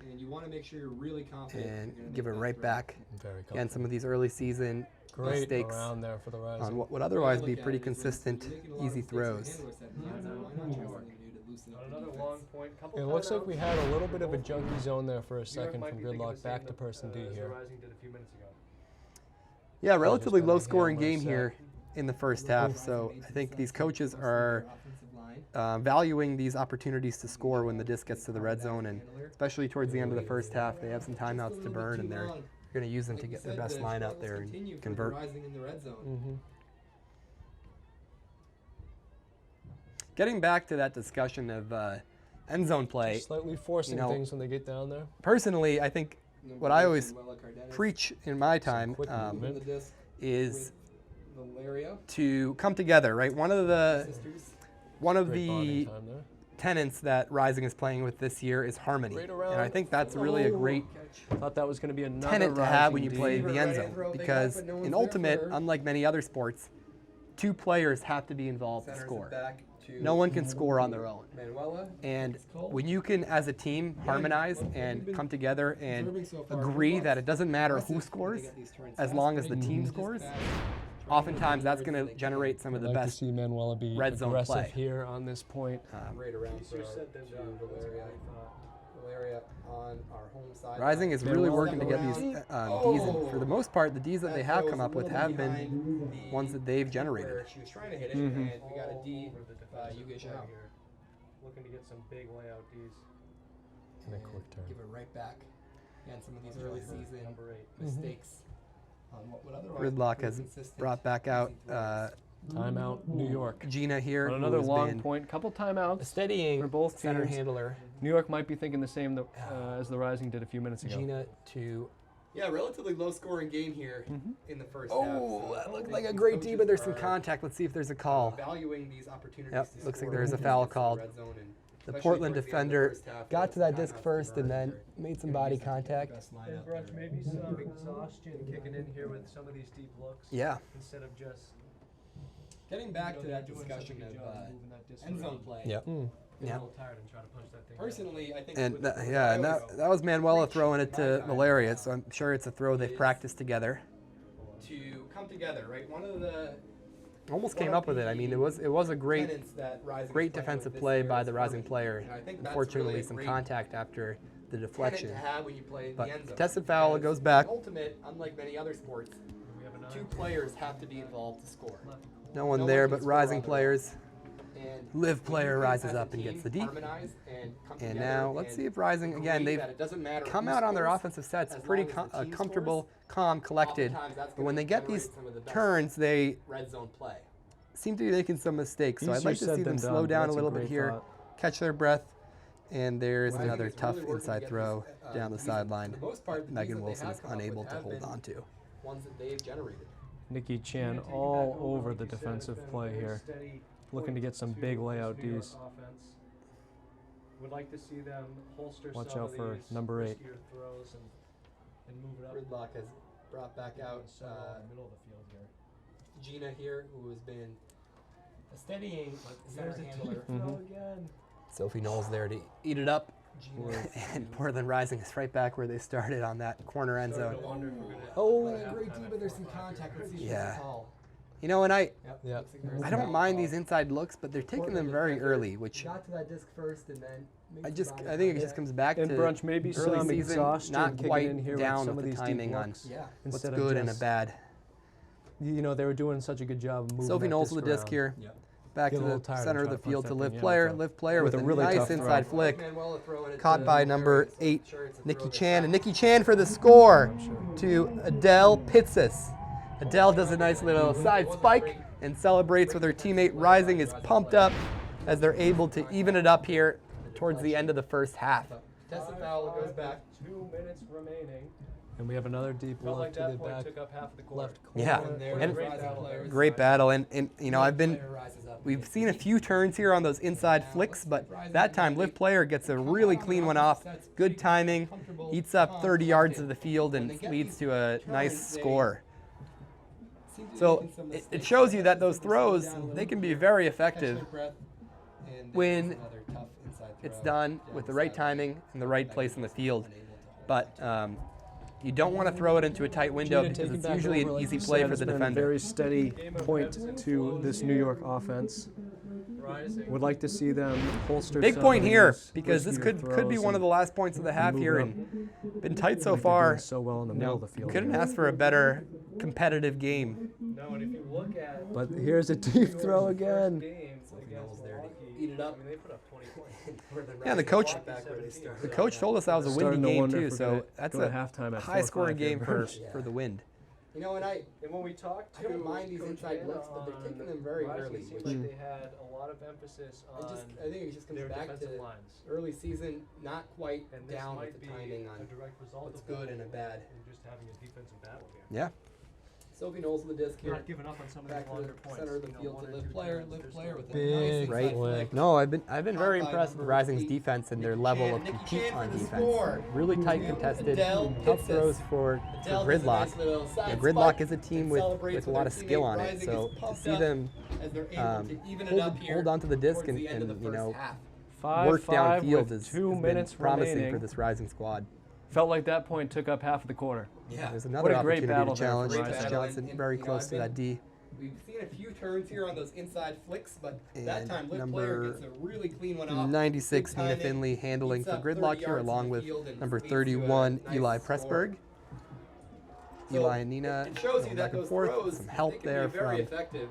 and you want to make sure you're really confident. if And you're gonna give it make that right throw. back. Very Again, some of these early season great mistakes around there for the Rising. on what would The way I otherwise look be at pretty it is when consistent, you're making a lot of easy mistakes in the throws. handler set in the end zone, why not try something new to loosen up the defense? It looks like we had a little bit of a junky zone there for a second from Gridlock back to person D here. Yeah, relatively got a low-scoring handler game set. here in the first half, so I think these coaches are Offensive line. valuing these opportunities to score when the disc gets to the red zone, and especially towards the end of the first half, they have some timeouts to burn, and they're going to use them to Like get you their said, best the line out struggles there continue and for the convert. Rising in the red zone. Getting back to that discussion of end zone play, Slightly forcing things when they get down there. personally, I think what I always Manuela Cardenas preach in my time quick movement. the disc is with Valeria to come together, right? One of sisters. Great bonding the time there. tenets that Rising is playing with this year is harmony, Great and around. I think that's really a great Thought that was going to be another tenet to have when you Rising play D. the end Right zone, throw, big because up, but no one's in there Ultimate, for her. unlike many other sports, 2 players have to be involved to Centers it score. back to No one can score on their own. Manuela. And when you can, as a team, harmonize and come together and agree that it doesn't matter who scores, as long as the team scores, oftentimes that's going to generate some of the I'd like best to see Manuela be red zone aggressive play. here on this point. Right around throw to Valeria on our home side. Rising is really Manuela working to get around. these Ds in. For the most part, the Ds that they have come up with have been ones that they've generated. Where she was trying to hit it, and we got a D. Yuge Zhao. Looking to get some big layout Ds. And a quick turn. Give it right back. And some of these early season mistakes on what would otherwise Gridlock be has consistent, brought back out Timeout, New York. Gina here, On who another has long been point, couple a timeouts. steadying for both center teams. handler. New York might be thinking the same as the Rising did a few minutes ago. Gina to Yeah, relatively low scoring game here in the first half. oh, So that I looked think like a these great D, but there's some coaches are, contact. Let's see if there's a call. Valuing these opportunities Yep, to looks like score there's a when foul it gets to the called. red zone, and The especially Portland towards the end of the defender first half, got there to was that some disc timeouts first to and burn. then They're made some gonna body use that to get the contact. best line out Brush, there. maybe some exhaustion kicking in here with some of these deep looks. Yeah. Instead of just Getting back to that discussion of end zone play. Yep. get a Yeah. little tired and try to punch that thing. Personally, I think And with that, with yeah, and Iowa, that was Manuela preach throwing it in to my time, Valeria, so I'm sure it's a throw they've is- practiced together. to come together, right? One of the Almost came up with it. I mean, it was a great tenets that Rising is great playing defensive with this play year by is the Rising harmony. player. And I think that's Unfortunately, really a some great contact after the tenet deflection. to have when you play in But the end zone. contested foul, it Because goes back. in Ultimate, unlike many other sports, We have a 2 players have to be involved to score. No one No there one but can score Rising on their players. And Live when player you rises as a up and team gets the D. harmonize and come And together now let's see and if Rising again. agree They've that it doesn't matter come who out on their scores, offensive sets as pretty long as the team comfortable, scores, calm, collected. oftentimes that's But when gonna they get generate these some of the best turns, they red zone play. seem to be making some mistakes. So I'd Easier like to said see them than slow done, but down a that's little bit great here, thought. catch their breath, and there's Rising another is tough really working to inside get throw these, down the Ds. sideline. For the most part, the Ds Megan that they Wilson have is come up unable with to have hold been on to. Ones that they've generated. Nikki Chan all over the defensive play here, looking to get some big layout Ds. Would like to see them holster Watch some out of for these number 8. riskier throws and move it up Gridlock has brought back out in the middle of the field here. Gina here, who has been a steadying center handler. again. Sophie Knowles there to eat it up. And Portland Rising is right back where they started on that corner end zone. Oh, great D, but there's some contact. Let's see if Yeah. it's a call. You know, and I Yeah. Looks like there's I a don't foul mind call. these inside looks, but they're taking them very early, which Got to that disc first and then. I think it just comes back And to Brunch, maybe early some season, exhaustion not kicking quite in here down with some with of the these timing deep on looks. Yeah. what's Instead good of and a just, bad. You know, they were doing such a good job of moving Sophie that Knowles with the disc around. here. Yeah. Back Get to a little the tired center and of the try to field punch to that Liv thing, yeah, Player. with a- Liv Player with with a a really nice tough throw. inside flick. Manuela throwing it Caught to by Liv number Player, so 8, sure it's a Nikki throw to Chan. And track. Nikki Chan for the score to Adele Pitsis. Adele does a nice little side spike and celebrates with her teammate. Rising is pumped up as they're able to even it up here towards the end of the first half. Tessa foul goes back. 2 minutes remaining. And we have another deep Felt look like to that the point back took up half the court. left corner. Yeah, And there and the Rising players. great battle. And you know, Player rises up. we've seen a few turns here on those inside flicks, but that time Liv Player gets a really clean one off. Good timing, eats up 30 yards of the field and leads to a nice score. Seem to be So making some it mistakes. shows you that those Slow down throws, a little they bit, can be very catch effective their breath, and when there's another tough inside it's throw done down with the the right sideline. timing and the right place in the field. Unable to hold But you don't want to throw it into a tight window Gina because taking it's back usually over, an like easy you play said, for it's the been a defender. very steady point to this New York offense. Would like to see them holster Big some point of here these because this riskier could be throws one of and the last points of the half move here it up. and been tight so I think they're far. doing so well in the middle of the field. Couldn't here. ask for a better competitive game. No, and if you look at But here's a deep throw first again. game against there to Milwaukee, eat it up. I mean, they put up 20 points. Yeah, the coach back where they started. the coach told us that was a windy Starting to game wonder too, if we're so gonna that's go to a halftime at 4-5 high-scoring here, game for Brunch. the wind. You know, and I And when we talked I to don't mind these Coach inside Hannah looks, but they're on taking them very Rising, early, It seems which- like they had a lot of emphasis on I think it just comes their back defensive to lines. early season, not quite And this down might with be the timing a on direct result what's of that good and a bad. and just having a defensive battle here. Yeah. Sophie Knowles with the disc here. Not giving up on some of Back these to longer the points. center of the you know, field one to or Liv two Player. turns, Liv they're Player still- with a Big nice inside right flick. No, I've been very Caught by impressed with number Rising's 8, defense and their Nikki level Chan. of Nikki compete Chan for on the defense. score. Really tight To contested, Adele tough Pitsis. throws for Adele does a Gridlock. nice little side Yeah, Gridlock spike is a team and with celebrates a lot of her skill teammate. on it, Rising so is to pumped see up them as they're able to even it up here hold onto the disc towards the end of the and you first know half. 5-5 work downfield with has 2 been minutes promising remaining. for this Rising squad. Felt like that point took up half of the quarter. Yeah. There's What another a great opportunity battle to there for challenge Rising. Great battle, Johnson and, very you know, close I've to that D. We've seen a few turns here on those inside flicks, but that And time Liv Player number gets a really clean one off. 96 Good Nina timing, Finley handling eats for up 30 Gridlock here yards in along the with field and number leads to a 31 nice Eli score. Pressberg. So Eli and Nina it shows going you back that and those forth. throws, Some help they can there be very from, effective.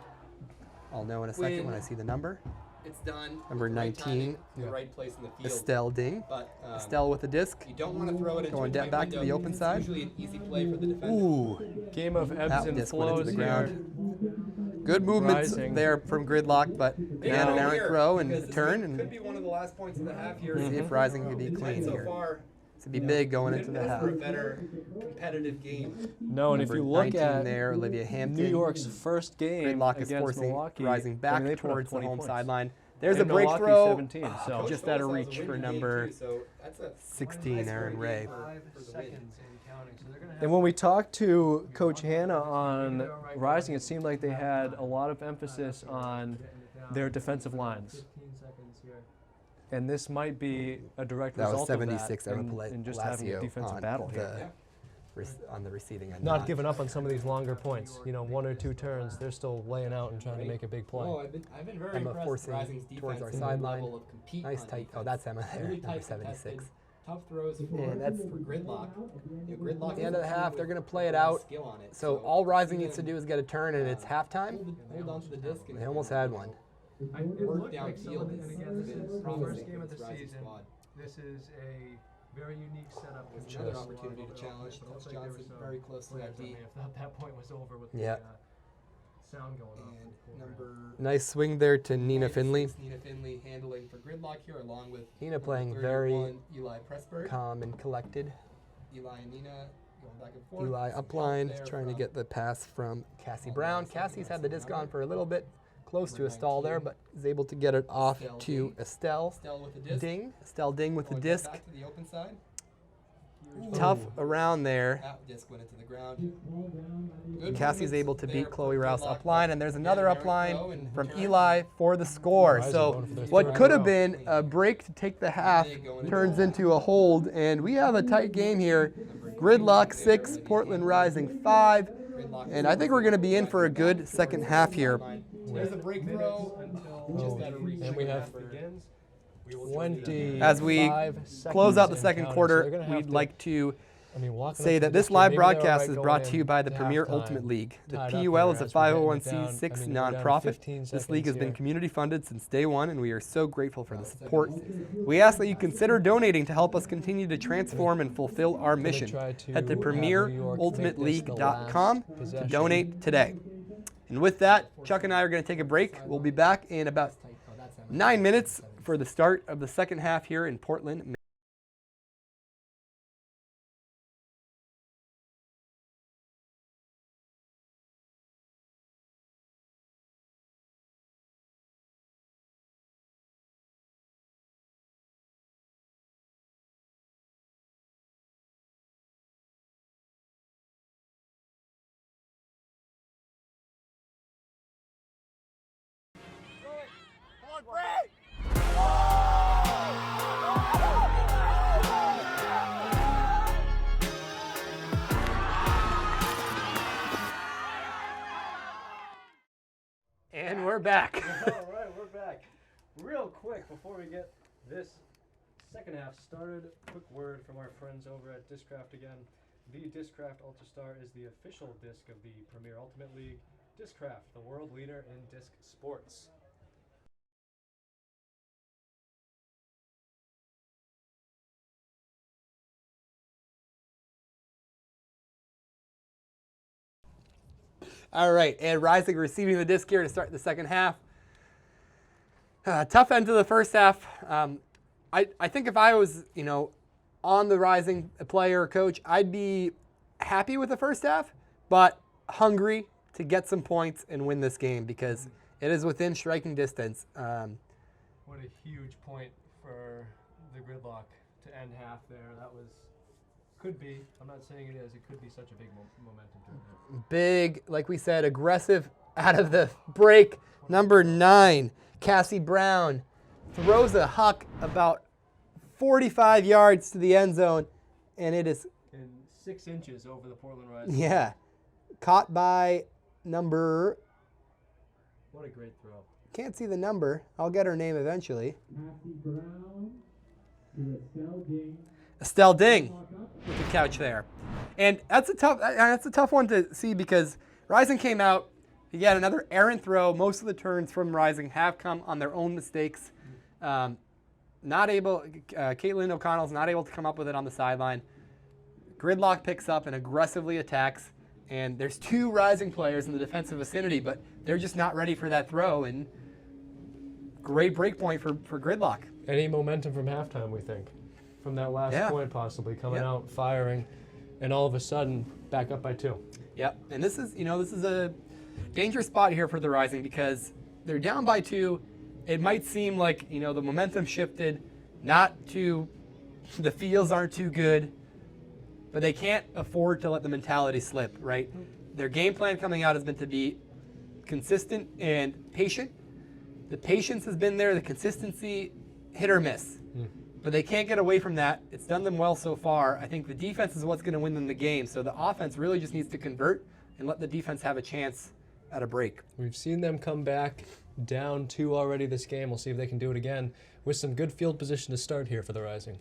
I'll know in a second when when I see the number. It's done. Number with the right 19, timing, the yeah. right place in the field. Estelle Ding. But Estelle with the disc. you don't want to throw it into Going a tight back to the window. open It's side. usually an easy play for the defender. Ooh, Game of ebbs that and disc went into flows the here. ground. Good movements Rising. there from Gridlock, but Big again, an one errant here, throw and because a this turn, could and be one of the last points of the half here. see if Rising can be Been tight clean so here. far. To be big going into Couldn't the ask half. for a better competitive game. No, and if Number you look 19 at there, Olivia Hampton. New York's first game Gridlock is against forcing Milwaukee, Rising back I mean, they put up towards the 20 home points. sideline. There's And a break Milwaukee throw. 17, Oh, so Coach just told out of us that was reach a for winning game, number too, so that's a 16, nice Aaron scoring Ray. game 5 for the win. seconds and counting. So they're gonna have And when we talked to Coach Hannah on Rising, it seemed like they had a lot of emphasis on their defensive lines. 15 seconds here. And this might be a direct That was result 76 of that Evan in just having a Palacio defensive on battle the, here. on the receiving end. Not giving up on some of these longer points. You know, 1 or 2 turns, they're still laying out and trying to make a big play. Oh, I've been very Emma impressed forcing with Rising's defense towards our and sideline. level of compete Nice on tight. defense. Oh, that's Emma there, Really number tight 76. contested, tough throws for, And that's for Gridlock. You know, Gridlock At the is end a of the team half, with they're going to play it a lot of out. skill on it, So all Rising see needs to them, do is get a turn, and it's halftime. hold on to the disc and They almost had one. It work looked like some downfield of the, is and again, this been is the promising first game for of the this Rising season. squad. This is a very unique setup. There's with another just a lot opportunity of to overall challenge. offense. It looks Coach like there Johnson were some very close to players that may D. have thought that point was over with Yeah. the sound going off. And in the corner. number Nice swing there to Nina 96, Finley. Nina Finley handling for Gridlock here, along with Nina number playing 31, very Eli Pressberg. calm and collected. Eli and Nina going back and forth. Eli Some help upline, there trying to from get the pass from Cassie on Brown. the second Cassie's had the disc number. on for a little bit, close to Number a stall there, 19. but is able to get it off Estelle to Ding. Estelle Estelle with the disc. Ding. Estelle Ding with the Going disc. Back to the open side. tough around there. That disc went into the ground. Good Cassie's movements able to there beat for Chloe Rouse Gridlock, upline, but and there's again, another errant throw upline in from return. Eli for the score. Rising So going for their what third could in a have row. been a break to take the half Big going turns into into a hold, and we have a tight game here. Gridlock 6, Portland Rising 5, Gridlock and I think we're going to be in for a good second half here. There's a break throw. Just gotta reach And we the have effort. 20 As we close out the second quarter, we'd like to say that this live broadcast is brought to you by the Premier Ultimate League. The PUL is a 501c6 nonprofit. This league has been community funded since day one, and we are so grateful for the support. We ask that you consider donating to help us continue to transform and fulfill our mission. Head to premierultimateleague.com to donate today. And with that, Chuck and I are going to take a break. We'll be back in about 9 minutes for the start of the second half here in Portland. And we're back. All right, we're back. Real quick, before we get this second half started, quick word from our friends over at Discraft again. The Discraft Ultrastar is the official disc of the Premier Ultimate League. Discraft, the world leader in disc sports. All right, and Rising receiving the disc here to start the second half. Tough end to the first half. I think if I was, on the Rising player or coach, I'd be happy with the first half, but hungry to get some points and win this game because it is within striking distance. What a huge point for the Gridlock to end half there. That could be, I'm not saying it is, it could be such a big momentum turn. Big, like we said, aggressive out of the break. Number 9, Cassie Brown throws a huck about 45 yards to the end zone, and it is, And 6 inches over the Portland Rising. yeah, caught by number, What a great throw. can't see the number. I'll get her name eventually. Cassie Brown to Estelle Ding. Estelle Ding with the couch there. And that's a tough one to see because Rising came out, again, another errant throw. Most of the turns from Rising have come on their own mistakes. Caitlin O'Connell's not able to come up with it on the sideline. Gridlock picks up and aggressively attacks. And there's 2 Rising players in the defensive vicinity, but they're just not ready for that throw. And great break point for Gridlock. Any momentum from halftime, we think. From that last point possibly, coming out, firing, and all of a sudden, back up by 2. Yep, and this is a dangerous spot here for the Rising because they're down by 2. It might seem like, the momentum shifted, the feels aren't too good, but they can't afford to let the mentality slip, right? Their game plan coming out has been to be consistent and patient. The patience has been there, the consistency, hit or miss. But they can't get away from that. It's done them well so far. I think the defense is what's going to win them the game. So the offense really just needs to convert and let the defense have a chance at a break. We've seen them come back down 2 already this game. We'll see if they can do it again with some good field position to start here for the Rising.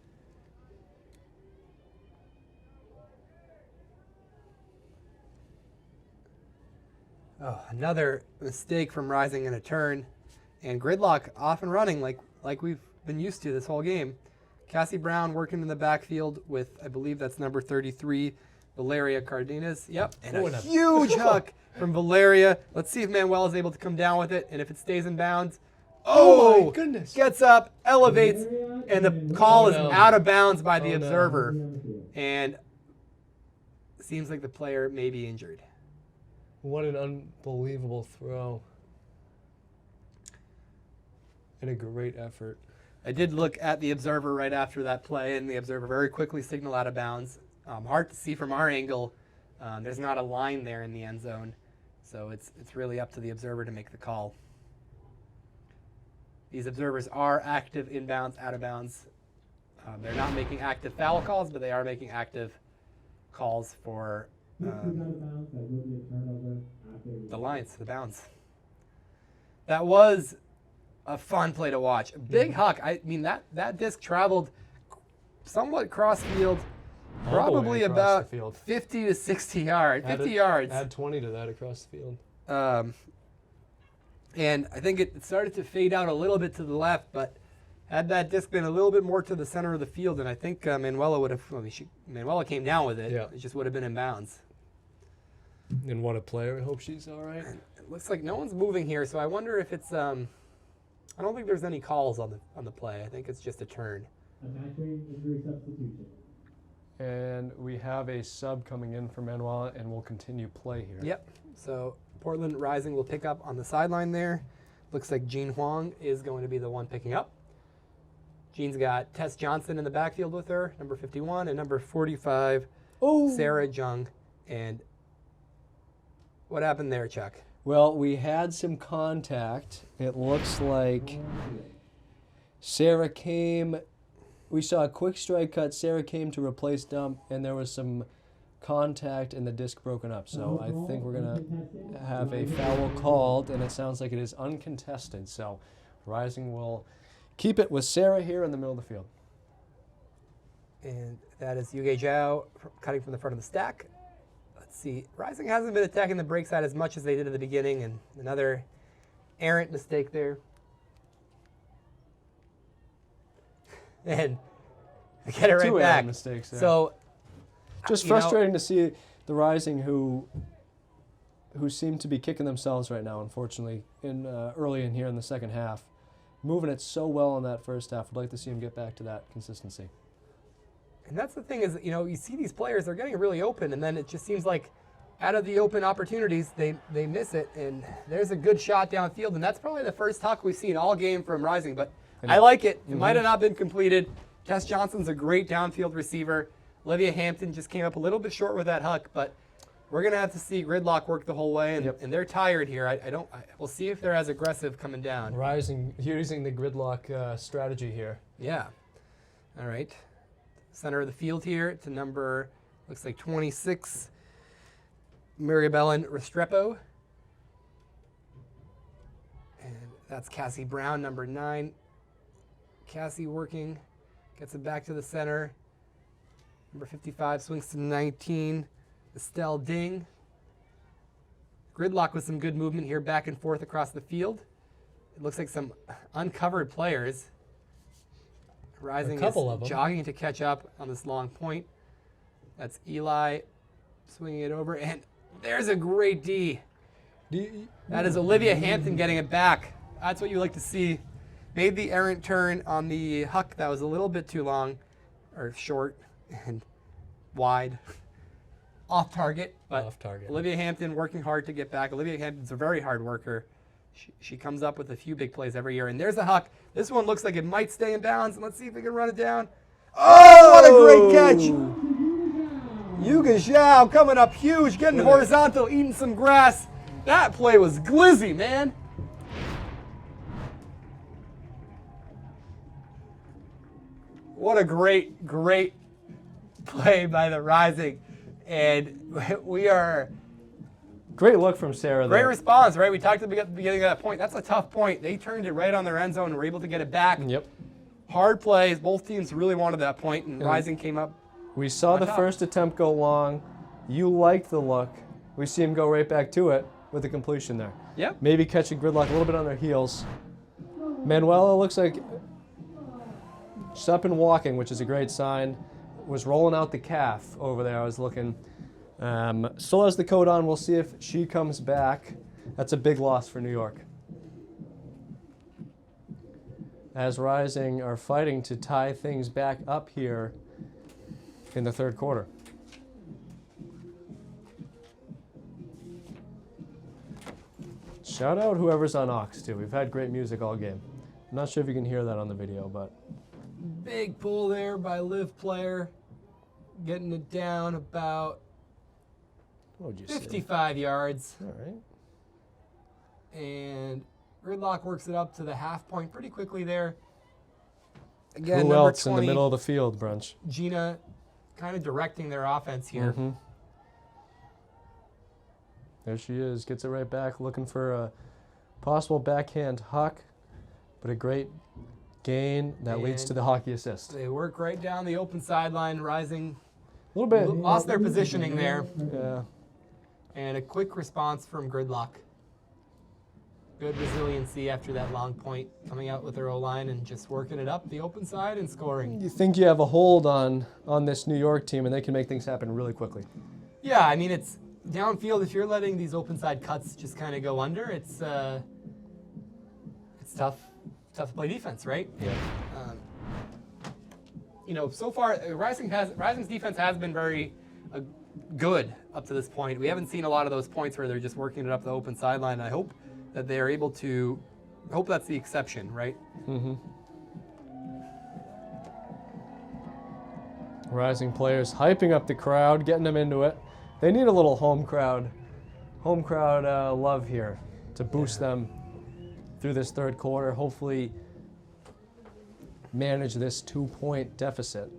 Oh, another mistake from Rising in a turn. And Gridlock off and running like we've been used to this whole game. Cassie Brown working in the backfield with, I believe that's number 33, Valeria Cardenas. Yep, and a huge huck from Valeria. Let's see if Manuel is able to come down with it, and if it stays in bounds. Oh, my goodness. Gets up, elevates, and the call is out of bounds by the observer. And seems like the player may be injured. What an unbelievable throw. And a great effort. I did look at the observer right after that play, and the observer very quickly signaled out of bounds. Hard to see from our angle. There's not a line there in the end zone, so it's really up to the observer to make the call. These observers are active inbounds, out of bounds. They're not making active foul calls, but they are making active calls for the lines, the bounds. That was a fun play to watch. Big Huck. I mean, that disc traveled somewhat cross field, probably about 50 to 60 yards. 50 yards. Add 20 to that across the field. And I think it started to fade out a little bit to the left, but had that disc been a little bit more to the center of the field, and I think Manuela would have. Manuela came down with it. Yeah. It just would have been in bounds. And what a player! I hope she's all right. It looks like no one's moving here, so I wonder if it's. I don't think there's any calls on the play. I think it's just a turn. And we have a sub coming in for Manuela, and we'll continue play here. Yep. So Portland Rising will pick up on the sideline there. Looks like Jean Huang is going to be the one picking up. Jean's got Tess Johnson in the backfield with her, number 51, and number 45, Sarah Jung. And what happened there, Chuck? Well, we had some contact. It looks like Sarah came. We saw a quick strike cut. Sarah came to replace Dump, and there was some contact and the disc broken up. So I think we're going to have a foul called, and it sounds like it is uncontested. So Rising will keep it with Sarah here in the middle of the field. And that is Yuge Zhao cutting from the front of the stack. Let's see. Rising hasn't been attacking the break side as much as they did at the beginning, and another errant mistake there. And they get it right Two back. Mistakes there. So just frustrating to see the Rising who seem to be kicking themselves right now, unfortunately, in early in here in the second half. Moving it so well in that first half. I'd like to see them get back to that consistency. And that's the thing is, you see these players, they're getting really open, and then it just seems like out of the open opportunities, they miss it, and there's a good shot downfield, and that's probably the first huck we've seen all game from Rising, but I like it. It might have not been completed. Tess Johnson's a great downfield receiver. Olivia Hampton just came up a little bit short with that huck, but we're going to have to see Gridlock work the whole way, and they're tired here. We'll see if they're as aggressive coming down. Rising, using the Gridlock strategy here. Yeah. All right. Center of the field here to number, looks like 26, Maribelen Restrepo. And that's Cassie Brown, number 9. Cassie working, gets it back to the center. Number 55 swings to 19, Estelle Ding. Gridlock with some good movement here back and forth across the field. It looks like some uncovered players. Rising is jogging to catch up on this long point. That's Eli swinging it over, and there's a great D. That is Olivia Hampton getting it back. That's what you like to see. Made the errant turn on the huck that was a little bit too long, or short and wide. Off target, but off target. Olivia Hampton working hard to get back. Olivia Hampton's a very hard worker. She comes up with a few big plays every year. And there's a huck. This one looks like it might stay in bounds. And let's see if we can run it down. Oh, what a great catch. Yuga Zhao coming up huge, getting horizontal, eating some grass. That play was glizzy, man. What a great, great play by the Rising. And we are... Great look from Sarah there. Great response, right? We talked at the beginning of that point. That's a tough point. They turned it right on their end zone and were able to get it back. Yep. Hard plays. Both teams really wanted that point, and Rising came up. We saw the first attempt go long. You liked the look. We see him go right back to it with the completion there. Yep. Maybe catching Gridlock a little bit on their heels. Manuela looks like she's up and walking, which is a great sign. Was rolling out the calf over there. I was looking. Still has the coat on. We'll see if she comes back. That's a big loss for New York. As Rising are fighting to tie things back up here in the third quarter. Shout out whoever's on Ox, too. We've had great music all game. I'm not sure if you can hear that on the video, but... Big pull there by Liv player. getting it down about What would you say? 55 yards. All right. And Gridlock works it up to the half point pretty quickly there. Again, Who number else 20, in the middle of the field, Brunch? Gina kind of directing their offense here. Mm-hmm. There she is. Gets it right back, looking for a possible backhand huck, but a great gain that leads to the hockey assist. They work right down the open sideline, Rising. A little bit. Lost their positioning there. Yeah. And a quick response from Gridlock. Good resiliency after that long point, coming out with their O-line and just working it up the open side and scoring. You think you have a hold on this New York team, and they can make things happen really quickly. Yeah, I mean, it's downfield. If you're letting these open side cuts just kind of go under, it's tough to play defense, right? Yeah. So far, Rising's defense has been very good up to this point. We haven't seen a lot of those points where they're just working it up the open sideline. I hope that they are able to. I hope that's the exception, right? Mm-hmm. Rising players hyping up the crowd, getting them into it. They need a little home crowd love here to boost them through this third quarter. Hopefully, manage this 2-point deficit.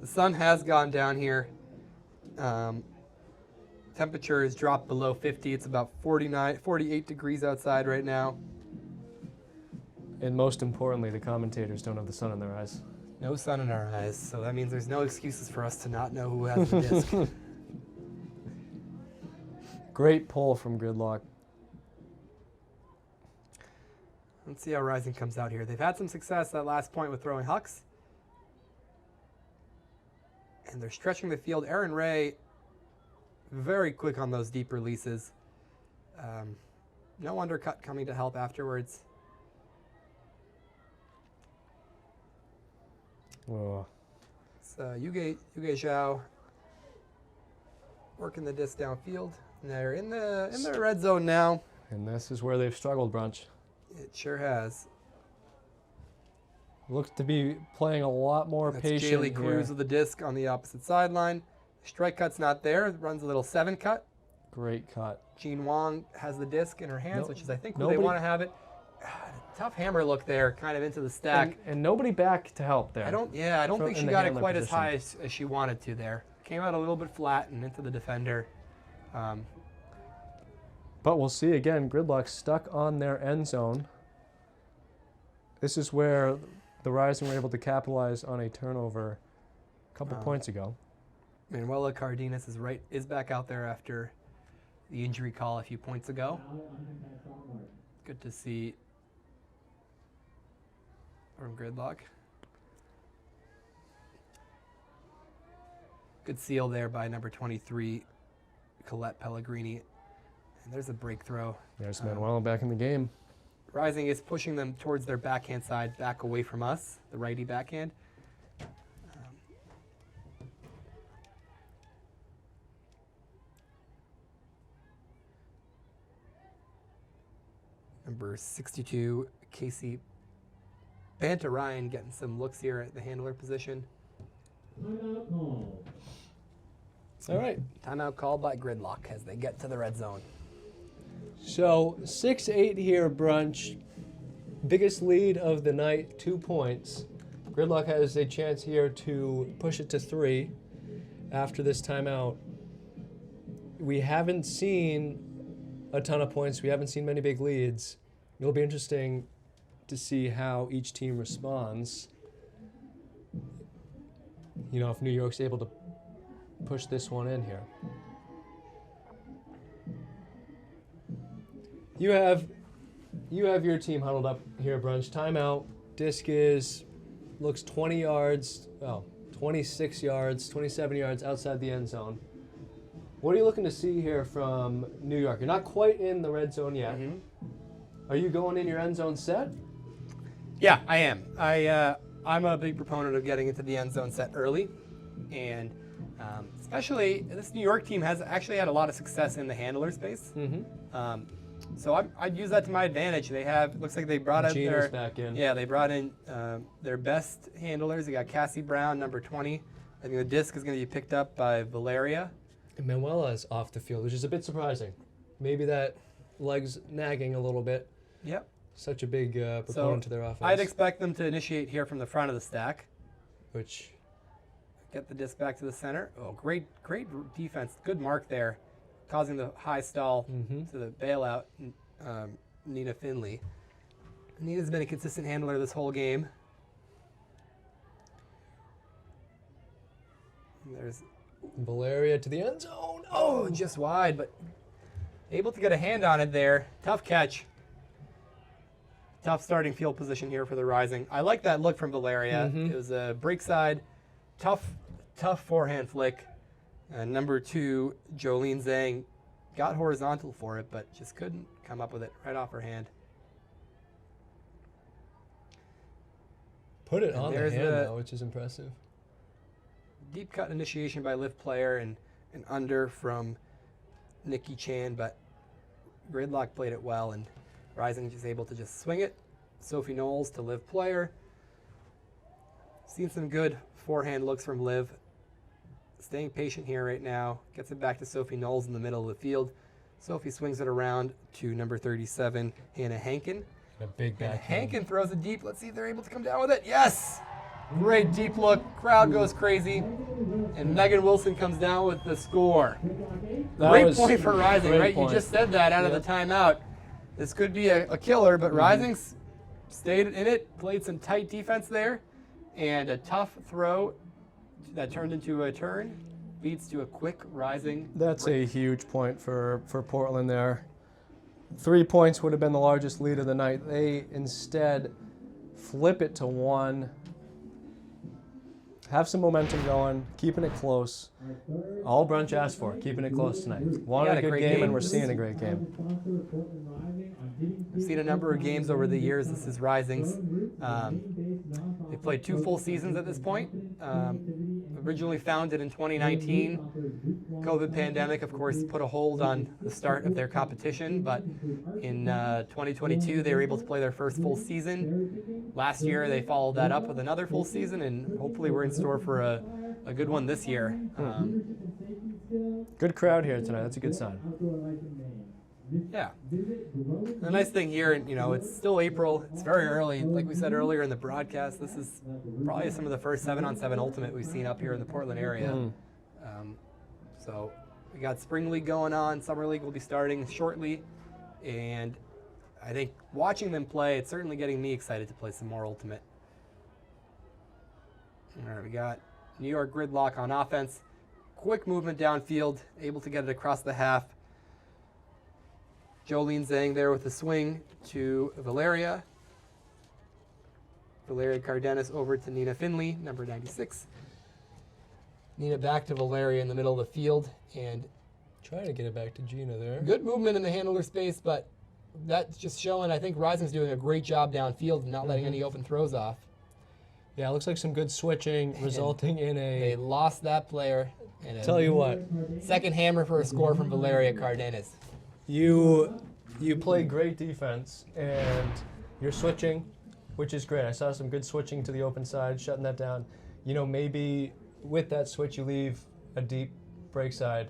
The sun has gone down here. Temperature has dropped below 50. It's about 48 degrees outside right now. And most importantly, the commentators don't have the sun in their eyes. No sun in our eyes, so that means there's no excuses for us to not know who has the disc. Great pull from Gridlock. Let's see how Rising comes out here. They've had some success that last point with throwing hucks. And they're stretching the field. Aaron Ray, very quick on those deep releases. No undercut coming to help afterwards. Oh. So Yuge Zhao working the disc downfield. And they're in the red zone now. And this is where they've struggled, Brunch. It sure has. Looks to be playing a lot more That's patient Jaylee here. Cruz with the disc on the opposite sideline. Strike cut's not there. Runs a little 7 cut. Great cut. Jean Wong has the disc in her hands, No- which is, I think, where nobody- they want to have it. Tough hammer look there, kind of into the stack. And nobody back to help there. I don't From- think in she the got it handler quite as position. high as she wanted to there. Came out a little bit flat and into the defender. But we'll see again, Gridlock stuck on their end zone. This is where the Rising were able to capitalize on a turnover a couple points ago. Manuela Cardenas is back out there after the injury call a few points ago. Good to see from Gridlock. Good seal there by number 23, Colette Pellegrini. And there's a break throw. There's Manuel back in the game. Rising is pushing them towards their backhand side, back away from us, the righty backhand. Number 62, Casey Bantarayan getting some looks here at the handler position. Timeout call. All right. Timeout called by Gridlock as they get to the red zone. So 6-8 here, Brunch. Biggest lead of the night, 2 points. Gridlock has a chance here to push it to 3 after this timeout. We haven't seen a ton of points. We haven't seen many big leads. It'll be interesting to see how each team responds. You know, if New York's able to push this one in here. You have your team huddled up here, Brunch. Timeout. Disc looks 20 yards, 26 yards, 27 yards outside the end zone. What are you looking to see here from New York? You're not quite in the red zone yet. Mm-hmm. Are you going in your end zone set? Yeah, I am. I'm a big proponent of getting into the end zone set early, and especially this New York team has actually had a lot of success in the handler space. Mm-hmm. So I'd use that to my advantage. Looks like they brought out Gina's back in. Yeah, they brought in their best handlers. They got Cassie Brown, number 20, I think the disc is going to be picked up by Valeria. And Manuela is off the field, which is a bit surprising. Maybe that leg's nagging a little bit. Yep. Such a big proponent to their offense. I'd expect them to initiate here from the front of the stack. Which, Get the disc back to the center. Oh, great defense. Good mark there, causing the high stall to the bailout, Nina Finley. Nina's been a consistent handler this whole game. And there's Valeria to the end zone. Oh, just wide, but able to get a hand on it there. Tough catch. Tough starting field position here for the Rising. I like that look from Valeria. It was a break side, tough forehand flick. Number 2, Jolene Zhang, got horizontal for it, but just couldn't come up with it right off her hand. Put it on the there's hand, the- though, which is impressive. Deep cut initiation by lift player and an under from Nikki Chan, but Gridlock played it well, and Rising just able to just swing it. Sophie Knowles to Liv player. Seen some good forehand looks from Liv. Staying patient here right now. Gets it back to Sophie Knowles in the middle of the field. Sophie swings it around to number 37, Hannah Hankin. A big And backhand. Hankin throws it deep. Let's see if they're able to come down with it. Yes! Great deep look. Crowd goes crazy. And Megan Wilson comes down with the score. That Great was point for Rising, great right? point. You just said that out of the timeout. This could be a killer, but Rising's stayed in it, played some tight defense there, and a tough throw that turned into a turn leads to a quick Rising. That's a huge point for Portland there. 3 points would have been the largest lead of the night. They instead flip it to 1. Have some momentum going, keeping it close. All Brunch asked for, keeping it close tonight. Wanted Yeah, a good great game, game. and we're seeing a great game. I've seen a number of games over the years. This is Rising's. They played 2 full seasons at this point. Originally founded in 2019. COVID pandemic, of course, put a hold on the start of their competition, but in 2022 they were able to play their first full season. Last year they followed that up with another full season, and hopefully we're in store for a good one this year. Good crowd here tonight. That's a good sign. Yeah. The nice thing here, it's still April. It's very early. Like we said earlier in the broadcast, this is probably some of the first 7-on-7 Ultimate we've seen up here in the Portland area. So we got Spring League going on. Summer League will be starting shortly. And I think watching them play, it's certainly getting me excited to play some more Ultimate. All right, we got New York Gridlock on offense. Quick movement downfield, able to get it across the half. Jolene Zhang there with the swing to Valeria. Valeria Cardenas over to Nina Finley, number 96. Nina back to Valeria in the middle of the field, and Trying to get it back to Gina there. good movement in the handler space, but that's just showing, I think Rising's doing a great job downfield and not letting any open throws off. Yeah, it looks like some good switching, resulting in They a... lost that player. And a Tell you what, second hammer for a score from Valeria Cardenas. you play great defense, and you're switching, which is great. I saw some good switching to the open side, shutting that down. Maybe with that switch you leave a deep break side.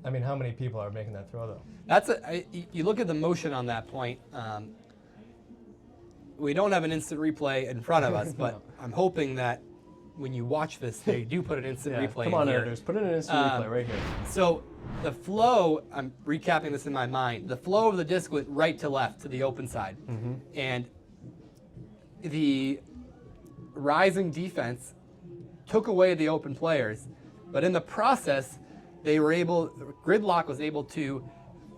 I mean, how many people are making that throw, though? You look at the motion on that point. We don't have an instant replay in front of us, but I'm hoping that when you watch this, they do put an instant replay Come on, in here. editors. Put in an instant replay right here. So the flow, I'm recapping this in my mind, the flow of the disc went right to left to the open side. And the Rising defense took away the open players, but in the process, Gridlock was able to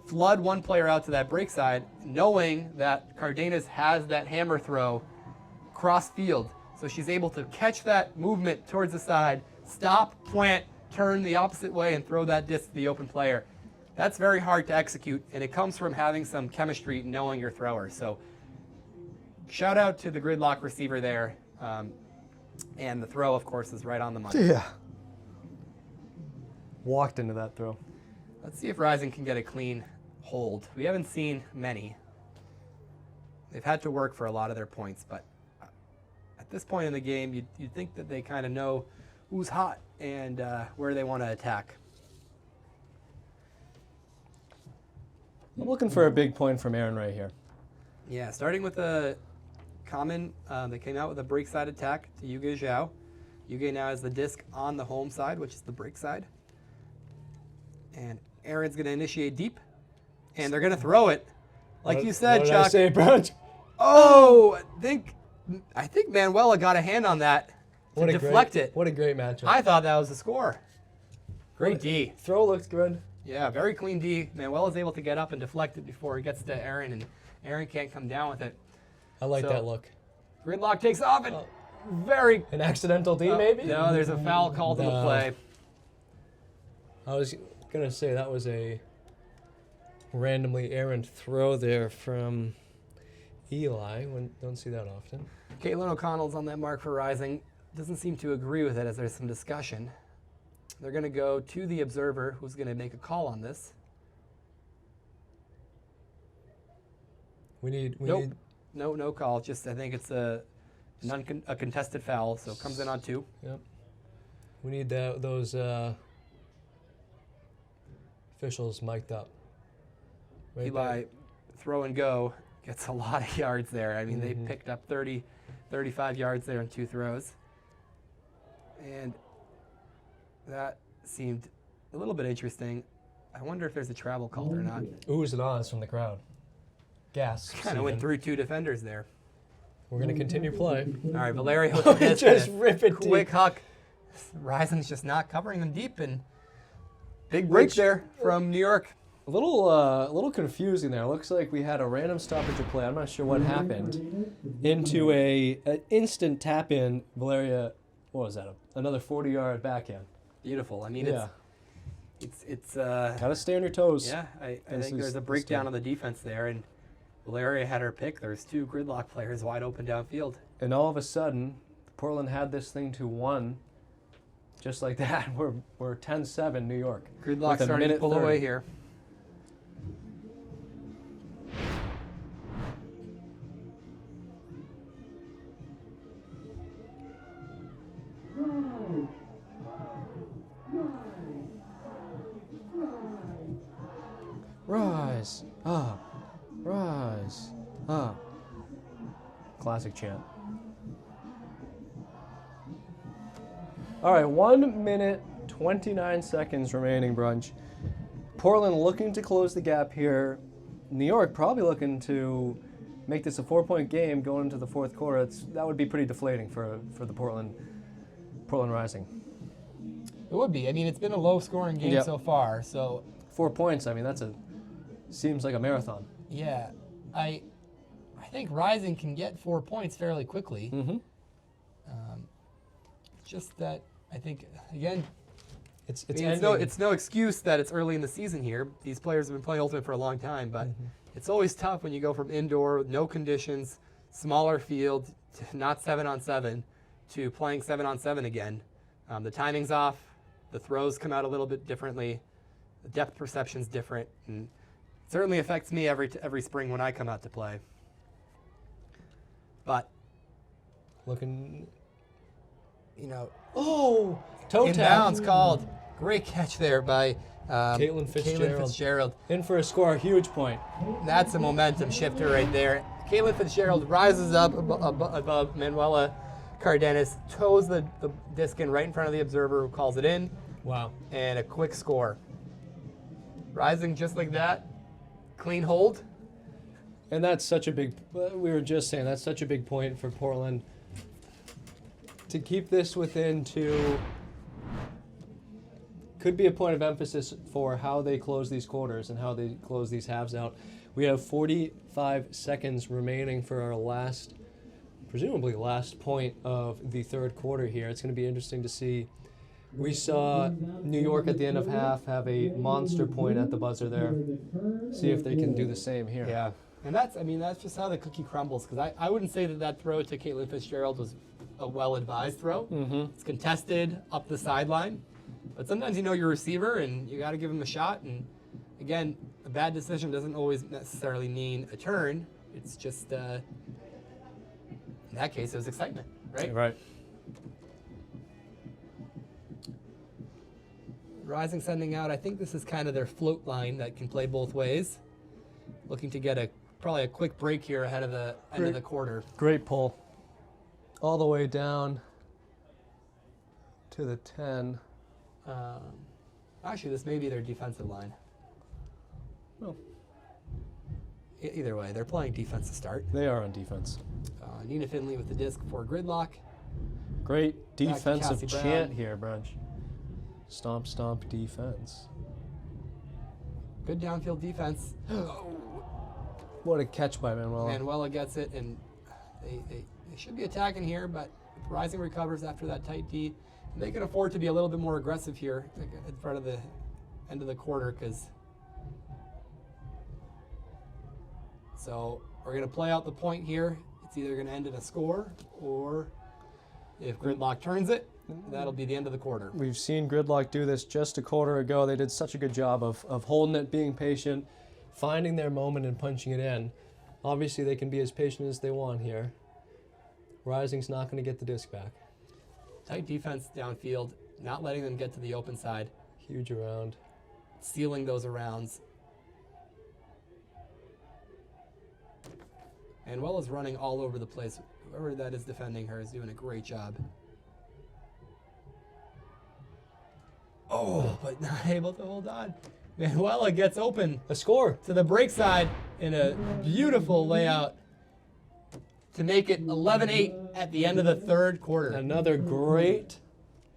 flood one player out to that break side, knowing that Cardenas has that hammer throw cross field. So she's able to catch that movement towards the side, stop, plant, turn the opposite way, and throw that disc to the open player. That's very hard to execute, and it comes from having some chemistry, knowing your thrower. So shout out to the Gridlock receiver there. And the throw, of course, is right on the money. Yeah. Walked into that throw. Let's see if Rising can get a clean hold. We haven't seen many. They've had to work for a lot of their points, but at this point in the game, you'd think that they kind of know who's hot and where they want to attack. I'm looking for a big point from Aaron right here. Yeah, starting with a common, they came out with a break side attack to Yuge Zhao. Yuge now has the disc on the home side, which is the break side. And Aaron's going to initiate deep, and they're going to throw it. Like you said, what did Chuck. I say, Brunch? Oh, I think Manuela got a hand on that to deflect it. What a great matchup. I thought that was the score. Great D. Throw looks good. Yeah, very clean D. Manuela's able to get up and deflect it before it gets to Aaron, and Aaron can't come down with it. I like So- that look. Gridlock takes off and very... An accidental D, maybe? No, there's a foul called in the No. play. I was going to say that was a randomly errant throw there from Eli. Don't see that often. Caitlin O'Connell's on that mark for Rising. Doesn't seem to agree with it as there's some discussion. They're going to go to the observer, who's going to make a call on this. We need No call. Just I think it's a contested foul, so it comes in on 2. Yep. We need those officials mic'd up. Right Eli, there. throw and go, gets a lot of yards there. I mean, they picked up 30, 35 yards there in 2 throws. And that seemed a little bit interesting. I wonder if there's a travel called or not. Oohs and ahs from the crowd. Gas. Kind of went through 2 defenders there. We're going to continue play. All right, Valerio with this Just rip it quick deep. huck. Rising's just not covering them deep, and big break there from New York. A little confusing there. Looks like we had a random stoppage of play. I'm not sure what happened. Into an instant tap in. Valeria, what was that? Another 40-yard backhand. Beautiful. I mean, Yeah. it's Gotta stay on your toes. yeah. I This think is there's a the breakdown start. on the defense there, and Valeria had her pick. There's 2 Gridlock players wide open downfield. And all of a sudden, Portland had this thing to 1. Just like that. We're 10-7 New York. Gridlock With a starting to minute pull 30. away here. Rise up. Rise up. Classic chant. All right, 1 minute, 29 seconds remaining, Brunch. Portland looking to close the gap here. New York probably looking to make this a 4-point game going into the fourth quarter. That would be pretty deflating for the Portland Rising. It would be. I mean, it's been a low-scoring game Yep. so far. So 4 points. I mean, seems like a marathon. yeah, I think Rising can get 4 points fairly quickly. Mm-hmm. Just that I think again, It's I mean, it's no excuse that it's early in the season here. These players have been playing Ultimate for a long time, but it's always tough when you go from indoor, no conditions, smaller field, to not 7-on-7, to playing 7-on-7 again. The timing's off. The throws come out a little bit differently. The depth perception's different, and it certainly affects me every spring when I come out to play. But looking. oh, Toe tap. inbounds called. Great catch there by Caitlin Fitzgerald. In for a score, huge point. That's a momentum shifter right there. Caitlin Fitzgerald rises up above Manuela Cardenas, toes the disc in right in front of the observer, who calls it in, Wow. and a quick score. Rising just like that. Clean hold. And that's such a big, we were just saying, that's such a big point for Portland. To keep this within 2 could be a point of emphasis for how they close these quarters and how they close these halves out. We have 45 seconds remaining for our presumably last point of the third quarter here. It's going to be interesting to see. We saw New York at the end of half have a monster point at the buzzer there. See if they can do the same here. Yeah. And that's just how the cookie crumbles, because I wouldn't say that throw to Caitlin Fitzgerald was a well-advised throw. Mm-hmm. It's contested up the sideline, but sometimes you know your receiver and you got to give him a shot. And again, a bad decision doesn't always necessarily mean a turn. It's just in that case it was excitement, right? Right. Rising sending out, I think this is kind of their float line that can play both ways. Looking to get probably a quick break here ahead of the end of the quarter. Great pull. All the way down to the 10. Actually, this may be their defensive line. Well, Either way, they're playing defense to start. they are on defense. Nina Finley with the disc for Gridlock. Great to defensive Cassie chant Brown. here, Brunch. Stomp, stomp, defense. Good downfield defense. What a catch by Manuela. Manuela gets it, and they should be attacking here, but Rising recovers after that tight D. They can afford to be a little bit more aggressive here in front of the end of the quarter, because so we're going to play out the point here. It's either going to end in a score, or if Gridlock turns it, that'll be the end of the quarter. We've seen Gridlock do this just a quarter ago. They did such a good job of holding it, being patient, finding their moment and punching it in. Obviously, they can be as patient as they want here. Rising's not going to get the disc back. Tight defense downfield, not letting them get to the open side, Huge around. sealing those arounds. Manuela's running all over the place. Whoever that is defending her is doing a great job. Oh, but not able to hold on. Manuela gets open A score. to the break side in a beautiful layout to make it 11-8 at the end of the third quarter. Another great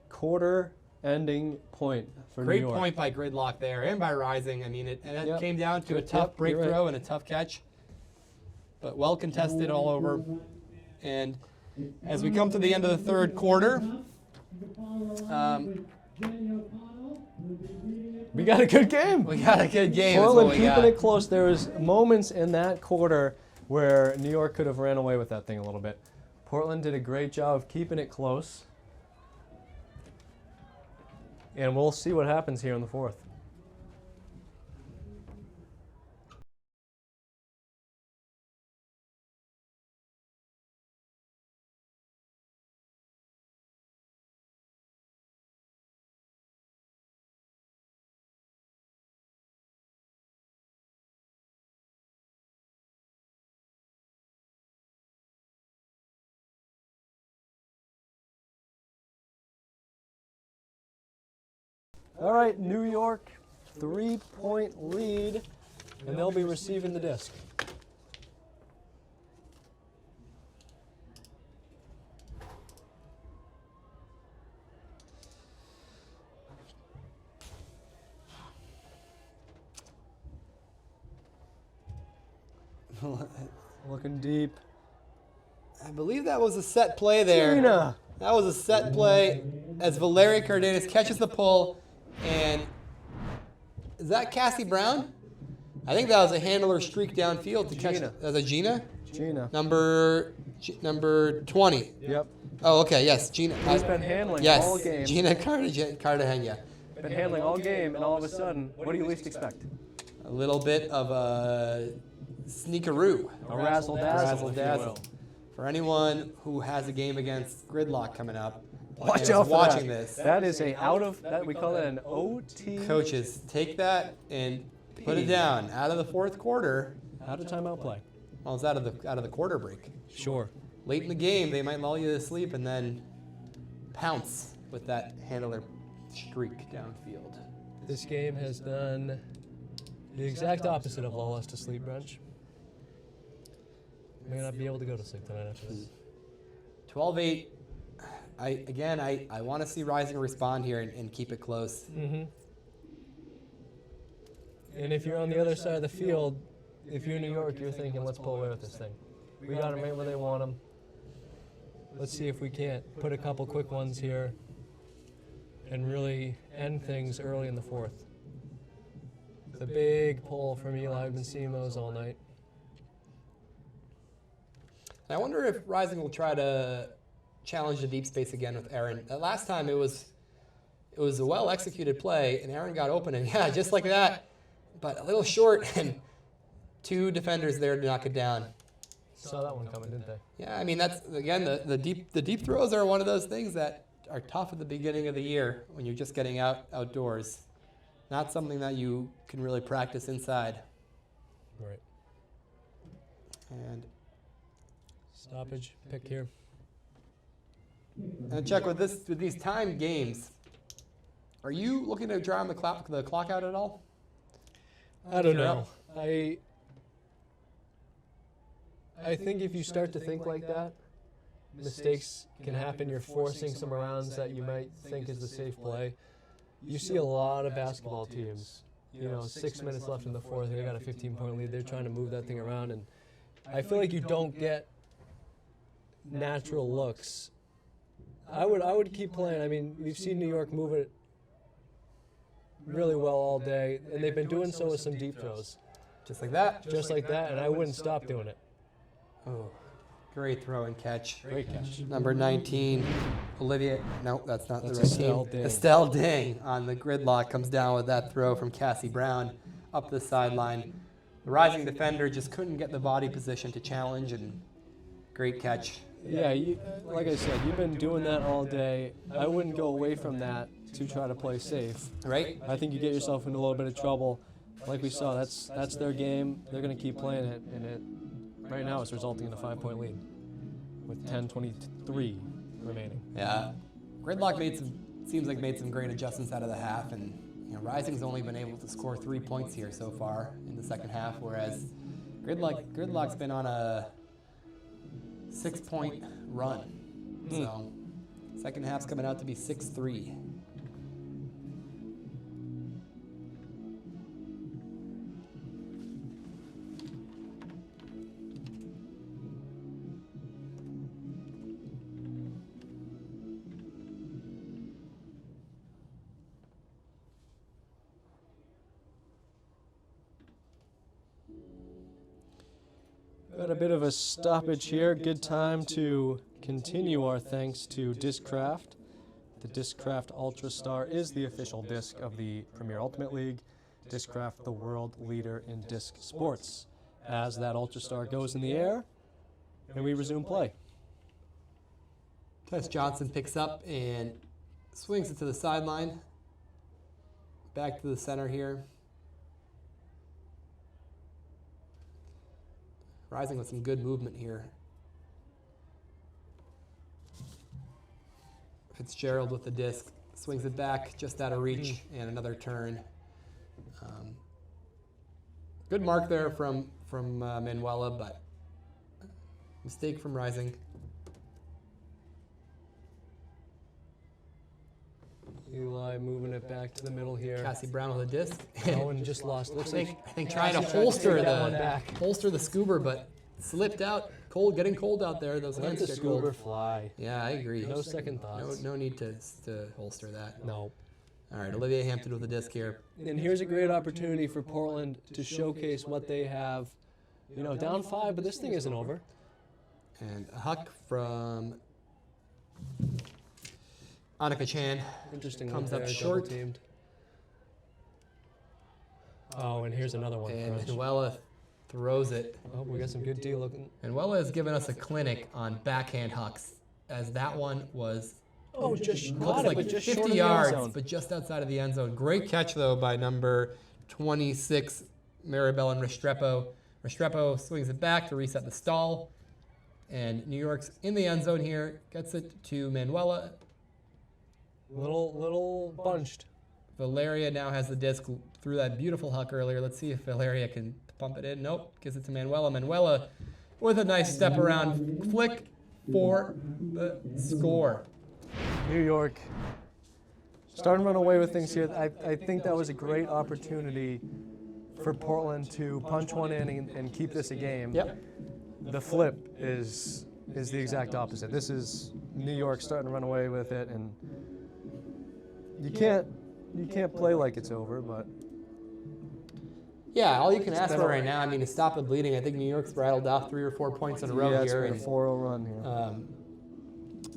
quarter ending point for Great New York. point by Gridlock there and by Rising. I mean, it Yep. came down to a Yep, tough break you're right. throw and a tough catch, but well contested all over. And as we come to the end of the third quarter, We got a good game. we got a good game. is what Portland we keeping got. it close. There was moments in that quarter where New York could have ran away with that thing a little bit. Portland did a great job of keeping it close. And we'll see what happens here in the fourth. All right, New York, 3-point lead, and they'll be receiving the disc. Looking deep. I believe that was a set play there. Gina. That was a set play as Valeria Cardenas catches the pull, and is that Cassie Brown? I think that was a handler streak downfield to catch. Gina. That was a Gina? Gina. Number 20. Yep. Oh, okay, yes, Gina. He's been handling yes, all game. Gina Cardahan, yeah. Been handling all game, and all of a sudden, what do you least expect? A little bit of a sneakaroo. A razzle-dazzle, if you Razzle-dazzle. will. For anyone who has a game against Gridlock coming up, Watch and is out for watching that. this, That is a we call that an OT. coaches, take that and put it down out of the fourth quarter. Out of timeout play. Well, it's out of the quarter break. Sure. Late in the game, they might lull you to sleep and then pounce with that handler streak downfield. This game has done the exact opposite of lull us to sleep, Brunch. May not be able to go to sleep tonight after this. 12-8. I want to see Rising respond here and keep it close. Mm-hmm. And if you're on the other side of the field, if you're in New York, you're thinking, let's pull away with this thing. We got them right where they want them. Let's see if we can't put a couple quick ones here and really end things early in the fourth. The big pull from Eli. I've been seeing those all night. I wonder if Rising will try to challenge the deep space again with Aaron. Last time it was a well-executed play, and Aaron got open, and yeah, just like that, but a little short, and two defenders there to knock it down. Saw that one coming, didn't they? Yeah, I mean that's again the deep throws are one of those things that are tough at the beginning of the year when you're just getting outdoors. Not something that you can really practice inside. Right. And Stoppage pick here. check with these timed games. Are you looking to draw the clock out at all? I don't Sure. know. I think if you start to think like that, mistakes can happen. You're forcing some rounds that you might think is the safe play. You see a lot of basketball teams, 6 minutes left in the fourth, they got a 15-point lead. They're trying to move that thing around, and I feel like you don't get natural looks. I would keep playing. I mean, we've seen New York move it really well all day, and they've been doing so with some deep throws. Just like that. Just like that, and I wouldn't stop doing it. Oh, great throw and catch. Great catch. Number 19, Olivia. No, that's not That's the right Estelle team. Dang. Estelle Dang on the Gridlock comes down with that throw from Cassie Brown up the sideline. The rising defender just couldn't get the body position to challenge, and great catch. Yeah, like I said, you've been doing that all day. I wouldn't go away from that to try to play safe. Right? I think you get yourself into a little bit of trouble. Like we saw, that's their game. They're going to keep playing it, and right now it's resulting in a 5-point lead with 10:23 remaining. Yeah. Gridlock seems like made some great adjustments out of the half, and Rising's only been able to score 3 points here so far in the second half, whereas Gridlock's been on a 6-point run. So second half's coming out to be 6-3. Got a bit of a stoppage here. Good time to continue our thanks to Discraft. The Discraft Ultra Star is the official disc of the Premier Ultimate League. Discraft, the world leader in disc sports. As that Ultra Star goes in the air, and we resume play. Tess Johnson picks up and swings it to the sideline. Back to the center here. Rising with some good movement here. Fitzgerald with the disc, swings it back just out of reach, and another turn. Good mark there from Manuela, but mistake from Rising. Eli moving it back to the middle here. Cassie Brown with a disc. Owen just lost. Looks like I think trying to Cassie tried to holster take that one back. holster the scuba, but slipped out. Getting cold out there. Those let hands the get scuba cold. fly. Yeah, I agree. No second thoughts. No need to holster that. No. All right, Olivia Hampton with the disc here. And here's a great opportunity for Portland to showcase what they have. Down 5, but this thing isn't over. And a huck from Annika Chan. Interesting. Comes one up there, short. double-teamed. Oh, and here's another one. And Crunch. Manuela throws it. Oh, we got some good D looking. Manuela has given us a clinic on backhand hucks, as that one was Oh, just looks caught it, like but just 50 short of the end yards, zone. but just outside of the end zone. Great catch, though, by number 26, Maribel and Restrepo. Restrepo swings it back to reset the stall. And New York's in the end zone here. Gets it to Manuela. Little bunched. Valeria now has the disc through that beautiful huck earlier. Let's see if Valeria can pump it in. Nope. Gives it to Manuela. Manuela with a nice step around flick for the score. New York starting to run away with things here. I think that was a great opportunity for Portland to punch one in and keep this a game. Yep. The flip is the exact opposite. This is New York starting to run away with it, and you can't play like it's over, but Yeah, all you can ask for right now, I mean, to stop the bleeding. I think New York's rattled off 3 or 4 points in a row yeah, it's here. been a And 4-0 run here.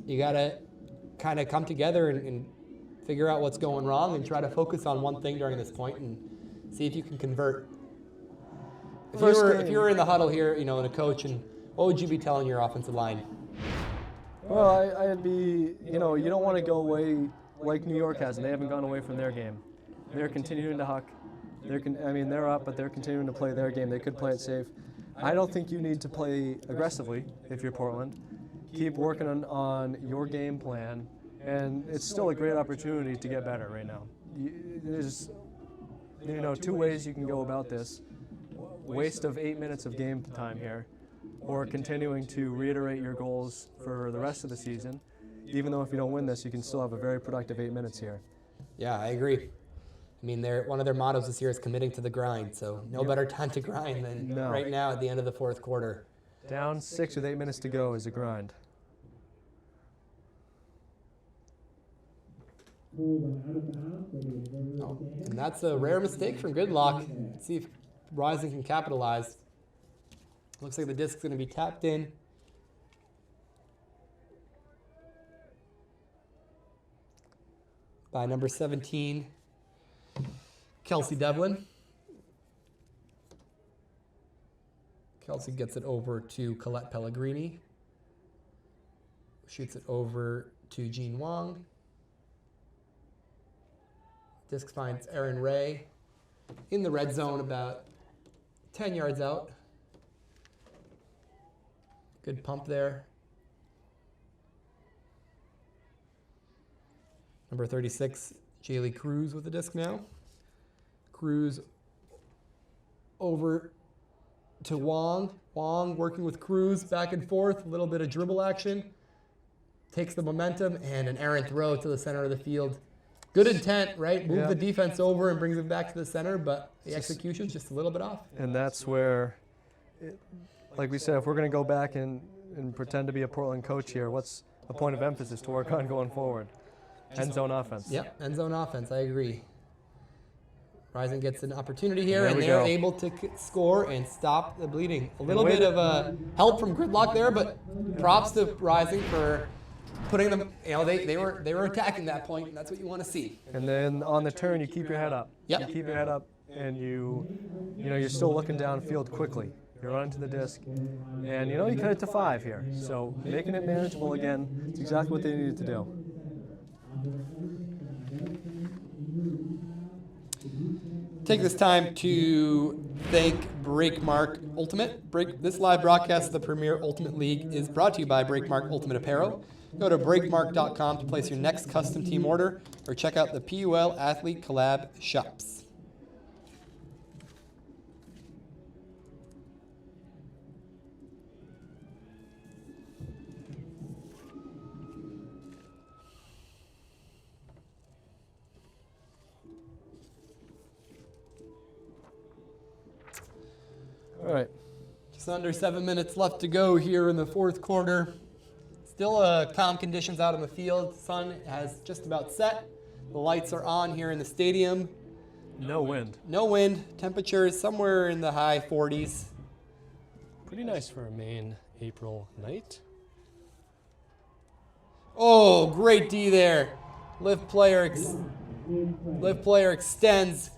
you got to kind of come together and figure out what's going wrong and try to focus on one thing during this point and see if you can convert. If you were in the huddle here, and a coach, and what would you be telling your offensive line? Well, I'd be, you don't want to go away like New York has, and they haven't gone away from their game. They're continuing to huck. They're up, but they're continuing to play their game. They could play it safe. I don't think you need to play aggressively if you're Portland. Keep working on your game plan, and it's still a great opportunity to get better right now. There's, two ways you can go about this. Waste of 8 minutes of game time here, or continuing to reiterate your goals for the rest of the season. Even though if you don't win this, you can still have a very productive 8 minutes here. Yeah, I agree. I mean, one of their mottos this year is committing to the grind, so no better time to grind than right now at the end of the fourth quarter. Down 6 with 8 minutes to go is a grind. Oh, and that's a rare mistake from Gridlock. Let's see if Rising can capitalize. Looks like the disc's going to be tapped in. By number 17, Kelsey Devlin. Kelsey gets it over to Colette Pellegrini. Shoots it over to Jean Wong. Disc finds Aaron Ray in the red zone about 10 yards out. Good pump there. Number 36, Jaylee Cruz with the disc now. Cruz over to Wong. Wong working with Cruz back and forth, a little bit of dribble action. Takes the momentum and an errant throw to the center of the field. Good intent, right? Move the defense over and brings it back to the center, but the execution's just a little bit off. And that's where, like we said, if we're going to go back and pretend to be a Portland coach here, what's a point of emphasis to work on going forward? End zone offense. Yep, end zone offense, I agree. Rising gets an opportunity here, and they're go. able to score and stop the bleeding. A little bit of help from Gridlock there, but props to Rising for putting them, they were attacking that point, and that's what you want to see. And then on the turn, you keep your head up. Yep. You keep your head up, and you're still looking downfield quickly. You're running to the disc, and you cut it to 5 here. So making it manageable again, it's exactly what they needed to do. Take this time to thank Breakmark Ultimate. This live broadcast of the Premier Ultimate League is brought to you by Breakmark Ultimate Apparel. Go to breakmark.com to place your next custom team order or check out the PUL Athlete Collab shops. All right. Just under 7 minutes left to go here in the fourth quarter. Still calm conditions out on the field. Sun has just about set. The lights are on here in the stadium. No wind. No wind. Temperature is somewhere in the high 40s. Pretty nice for a Maine April night. Oh, great D there. Live player extends.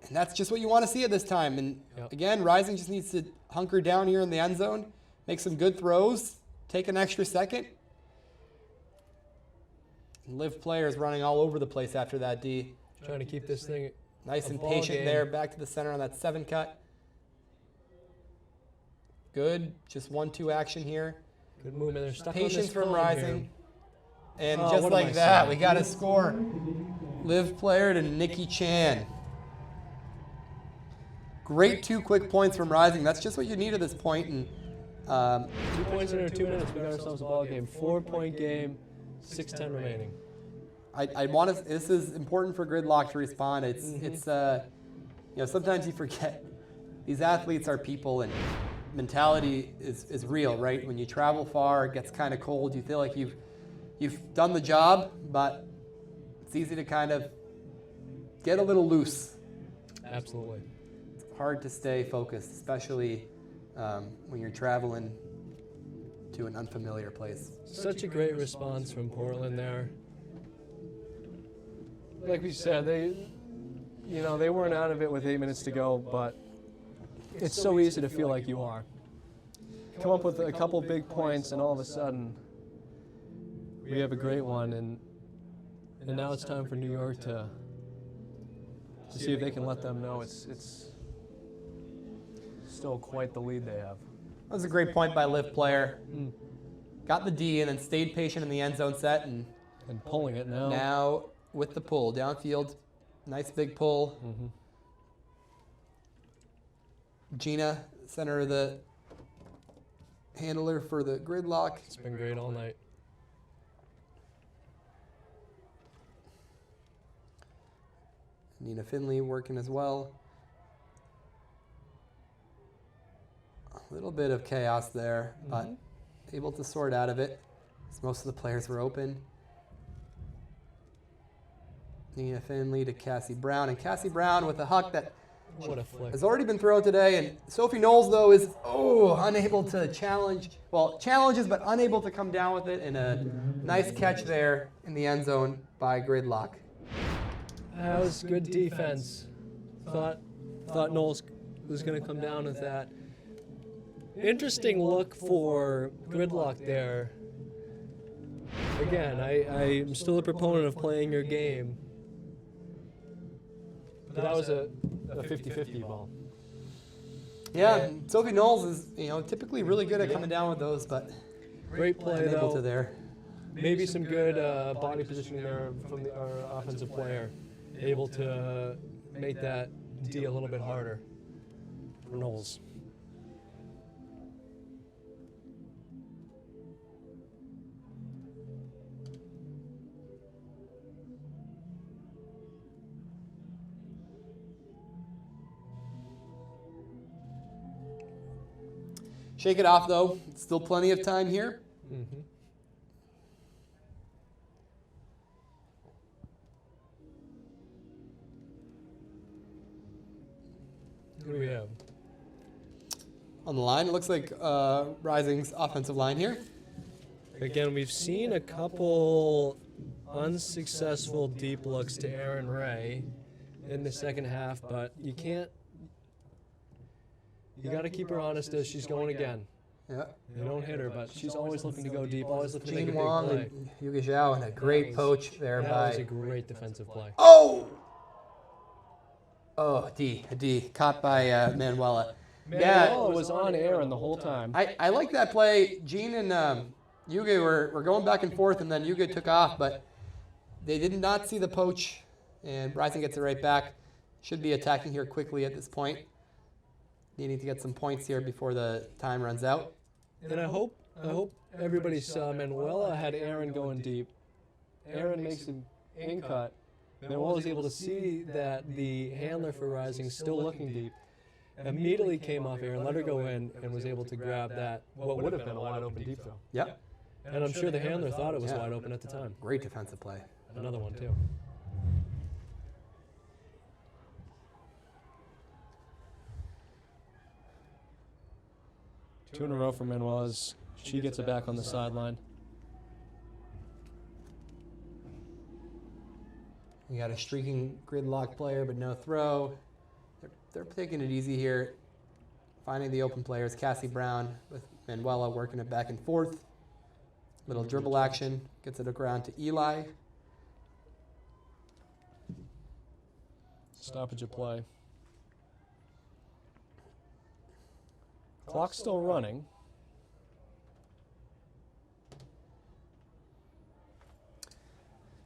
And that's just what you want to see at this time. And again, Rising just needs to hunker down here in the end zone, make some good throws, take an extra second. And Live player is running all over the place after that D. Trying to keep this thing Nice and patient there, back to the center on that 7 cut. Good, just 1-2 action here. Good movement. They're stuck Patience on this from cone Rising. here. And Oh, just what am like I that, saying? we got a score. Live player to Nikki Chan. Great 2 quick points from Rising. That's just what you need at this point. And 2 points in 2 minutes. We got ourselves a ball game. 4-point game. 6:10 remaining. I want to. This is important for Gridlock to respond. It's sometimes you forget these athletes are people and mentality is real, right? When you travel far, it gets kind of cold. You feel like you've done the job, but it's easy to kind of get a little loose. Absolutely. It's hard to stay focused, especially when you're traveling to an unfamiliar place. Such a great response from Portland there. Like we said, they weren't out of it with 8 minutes to go, but it's so easy to feel like you are. Come up with a couple big points, and all of a sudden, We have a great one, and now it's time for New York to see if they can let them know it's still quite the lead they have. That was a great point by Liv player. Got the D and then stayed patient in the end zone set, and pulling it now. now with the pull downfield, nice big pull. Gina, center of the handler for the Gridlock. It's been great all night. Nina Finley working as well. A little bit of chaos there, but able to sort out of it as most of the players were open. Nina Finley to Cassie Brown, and Cassie Brown with a huck that What a flick. has already been thrown today, and Sophie Knowles, though, is unable to challenge. Well, challenges, but unable to come down with it, and a nice catch there in the end zone by Gridlock. That was good defense. Thought Knowles was going to come down with that. Interesting look for Gridlock there. Again, I'm still a proponent of playing your game. But that was a 50-50 ball. Yeah, Sophie Knowles is typically really good at coming down with those, but Great play unable to though. there. Maybe some good body positioning there from our offensive player. Able to make that D a little bit harder for Knowles. Shake it off, though. Still plenty of time here. Who do we have? On the line, it looks like Rising's offensive line here. Again, we've seen a couple unsuccessful deep looks to Aaron Ray in the second half, but you got to keep her honest as she's going again. Yeah. You don't hit her, but she's always looking to go deep, always looking to make a Jean big Wong play. and Yuga Zhao, and a great poach there That by. was a great defensive play. Oh, a D. Caught by Manuela. Manuela was on Aaron the whole time. I like that play. Jean and Yuga were going back and forth, and then Yuga took off, but they did not see the poach, and Rising gets it right back. Should be attacking here quickly at this point. Needing to get some points here before the time runs out. And I hope everybody saw Manuela had Aaron going deep. Aaron makes an in cut. Manuela was able to see that the handler for Rising still looking deep. Immediately came off Aaron, let her go in, and was able to grab that, what would have been a wide open deep throw. Yep. And I'm sure the handler thought it was wide open at the time. Great defensive play. Another one too. Two in a row for Manuela's. She gets it back on the sideline. We got a streaking Gridlock player, but no throw. They're taking it easy here. Finding the open players. Cassie Brown with Manuela working it back and forth. Little dribble action. Gets it around to Eli. Stoppage of play. Clock's still running.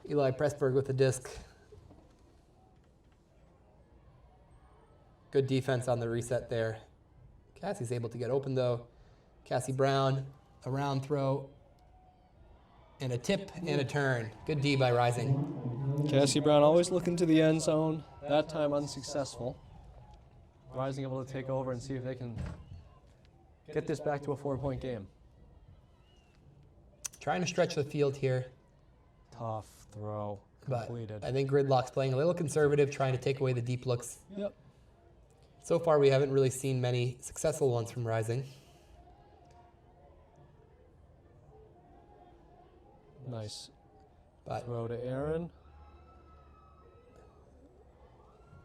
Eli Pressberg with the disc. Good defense on the reset there. Cassie's able to get open though. Cassie Brown, a round throw, and a tip and a turn. Good D by Rising. Cassie Brown always looking to the end zone. That time unsuccessful. Rising able to take over and see if they can get this back to a 4-point game. Trying to stretch the field here, Tough throw but completed. I think Gridlock's playing a little conservative, trying to take away the deep looks. Yep. So far, we haven't really seen many successful ones from Rising. Nice. But Throw to Aaron.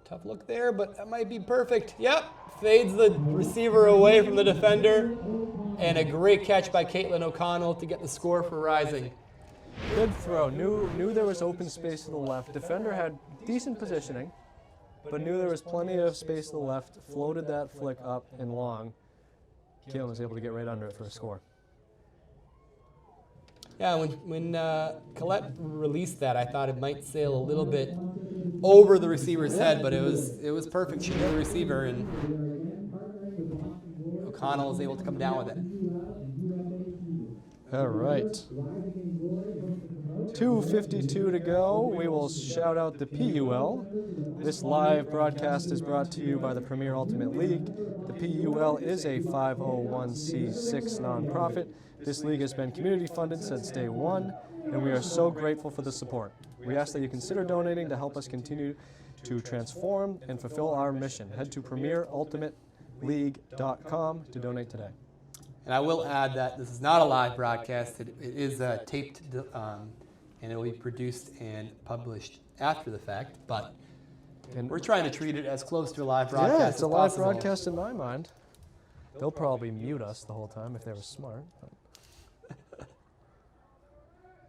tough look there, but that might be perfect. Yep, fades the receiver away from the defender. And a great catch by Caitlin O'Connell to get the score for Rising. Good throw. Knew there was open space to the left. Defender had decent positioning, but knew there was plenty of space to the left. Floated that flick up and long. Keelan was able to get right under it for a score. Yeah, when Collette released that, I thought it might sail a little bit over the receiver's head, but it was perfect. She knew the receiver, and O'Connell was able to come down with it. All right. 2:52 to go. We will shout out the PUL. This live broadcast is brought to you by the Premier Ultimate League. The PUL is a 501c6 nonprofit. This league has been community funded since day one, and we are so grateful for the support. We ask that you consider donating to help us continue to transform and fulfill our mission. Head to premierultimateleague.com to donate today. And I will add that this is not a live broadcast. It is taped, and it will be produced and published after the fact. But we're trying to treat it as close to a live broadcast Yeah, it's a as live possible. broadcast in my mind. They'll probably mute us the whole time if they were smart.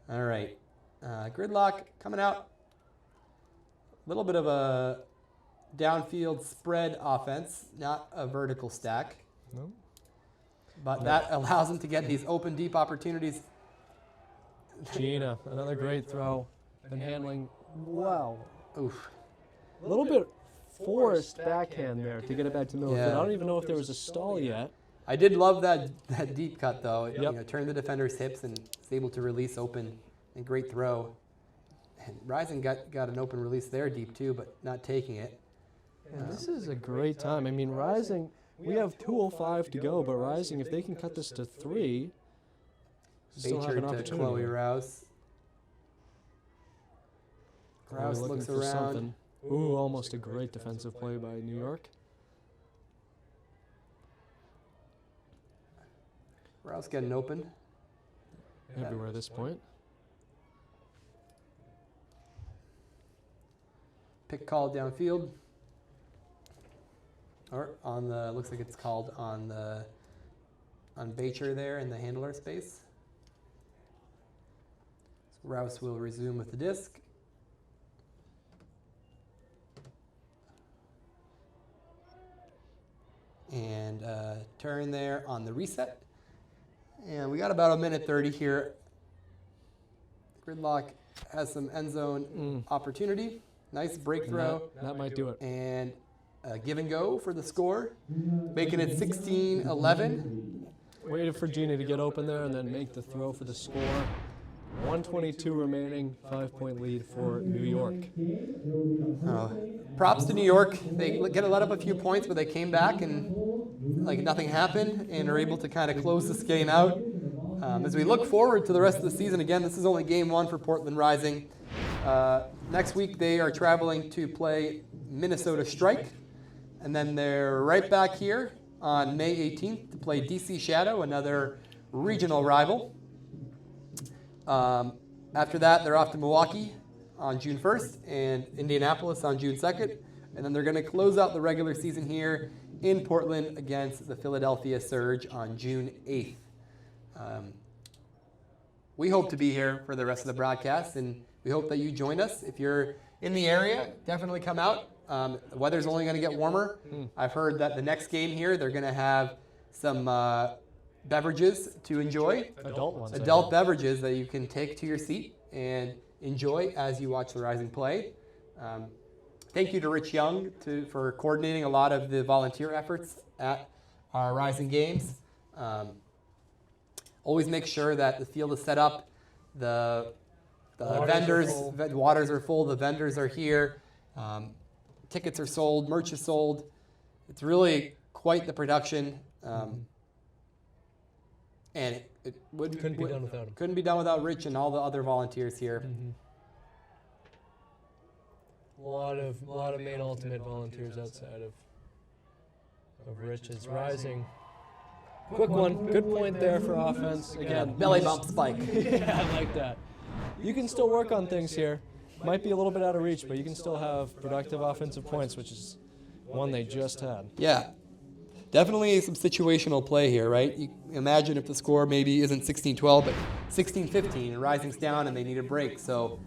All right. Gridlock coming out. A little bit of a downfield spread offense, not a vertical stack. No. But that allows them to get these open, deep opportunities. Gina, another great throw. And handling, wow. Oof. A little bit forced backhand there to get it back to middle. Yeah. I don't even know if there was a stall yet. I did love that deep cut, though. It Yep. turned the defender's hips and was able to release open. And great throw. And Rising got an open release there deep, too, but not taking it. And this is a great time. I mean, Rising, we have 2:05 to go, but Rising, if they can cut this to 3, still have Bacher an to opportunity. Chloe Rouse. Rouse Chloe looks looking for around. something. Ooh, almost a great defensive play by New York. Rouse getting open. Everywhere at this point. Pick call downfield. Or on the, looks like it's called on Bacher there in the handler space. So Rouse will resume with the disc. And turn there on the reset. And we got about a minute 30 here. Gridlock has some end zone opportunity. Nice break throw. That might do it. And a give and go for the score, making it 16-11. Waited for Gina to get open there and then make the throw for the score. 1:22 remaining, 5-point lead for New York. Props to New York. They get let up a few points, but they came back and like nothing happened and are able to kind of close this game out. As we look forward to the rest of the season, again, this is only game one for Portland Rising. Next week they are traveling to play Minnesota Strike, and then they're right back here on May 18th to play DC Shadow, another regional rival. After that, they're off to Milwaukee on June 1st and Indianapolis on June 2nd, and then they're going to close out the regular season here in Portland against the Philadelphia Surge on June 8th. We hope to be here for the rest of the broadcast, and we hope that you join us. If you're in the area, definitely come out. The weather's only going to get warmer. I've heard that the next game here, they're going to have some beverages to enjoy. Adult ones. Adult beverages that you can take to your seat and enjoy as you watch the Rising play. Thank you to Rich Young for coordinating a lot of the volunteer efforts at our Rising games. Always make sure that the field is set up, the vendors, waters are full, the vendors are here, tickets are sold, merch is sold. It's really quite the production. And it Couldn't be done without him. Couldn't be done without Rich and all the other volunteers here. A lot of main ultimate volunteers outside of Rich's Rising. Quick one, good point there for offense. Again, Belly bump spike. Yeah, I like that. You can still work on things here. Might be a little bit out of reach, but you can still have productive offensive points, which is one they just had. Yeah. definitely some situational play here, right? You imagine if the score maybe isn't 16-12, but 16-15, and Rising's down and they need a break. So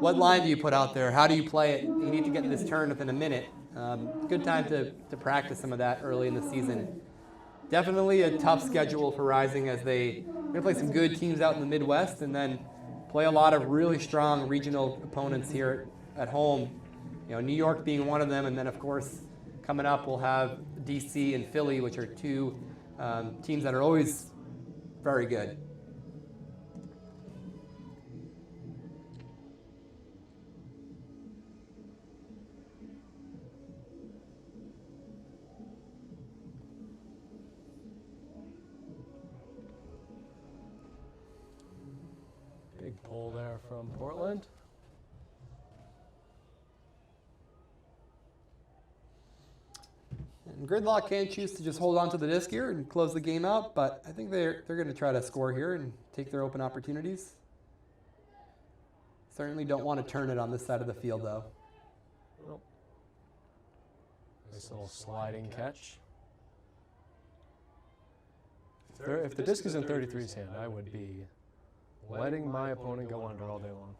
what line do you put out there? How do you play it? You need to get this turn within a minute. Good time to practice some of that early in the season. Definitely a tough schedule for Rising as they're going to play some good teams out in the Midwest and then play a lot of really strong regional opponents here at home. You know, New York being one of them, and then of course coming up we'll have DC and Philly, which are two teams that are always very good. Big pull there from Portland. And Gridlock can choose to just hold on to the disc here and close the game out, but I think they're going to try to score here and take their open opportunities. Certainly don't want to turn it on this side of the field, though. Nope. Nice little sliding catch. If the disc is in 33's hand, I would be letting my opponent go under all day long.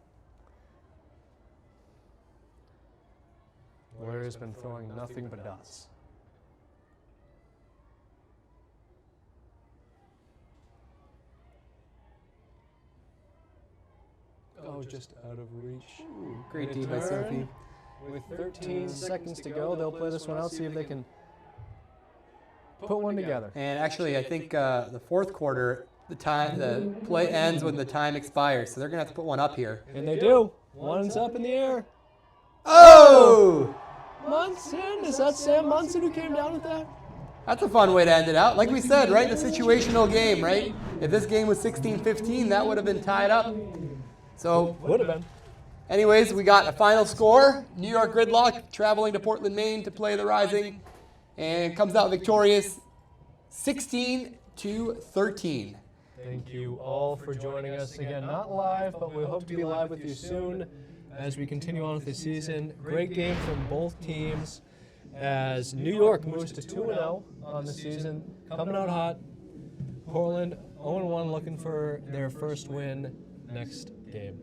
Larry's been throwing nothing but dots. Oh, just out of reach. Ooh, great D by Sophie. With 13 seconds to go, they'll play this one out, see if they can put one together. And actually, I think the fourth quarter, the play ends when the time expires, so they're going to have to put one up here. And they do. One's up in the air. Oh! Munson? Is that Sam Munson who came down with that? That's a fun way to end it out. Like we said, right? The situational game, right? If this game was 16-15, that would have been tied up. So, Would have been. anyways, we got a final score. New York Gridlock traveling to Portland, Maine to play the Rising, and comes out victorious 16-13. Thank you all for joining us again. Not live, but we hope to be live with you soon as we continue on with the season. Great game from both teams as New York moves to 2-0 on the season, coming out hot. Portland 0-1, looking for their first win next game.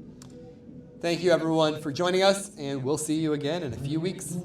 Thank you, everyone, for joining us, and we'll see you again in a few weeks.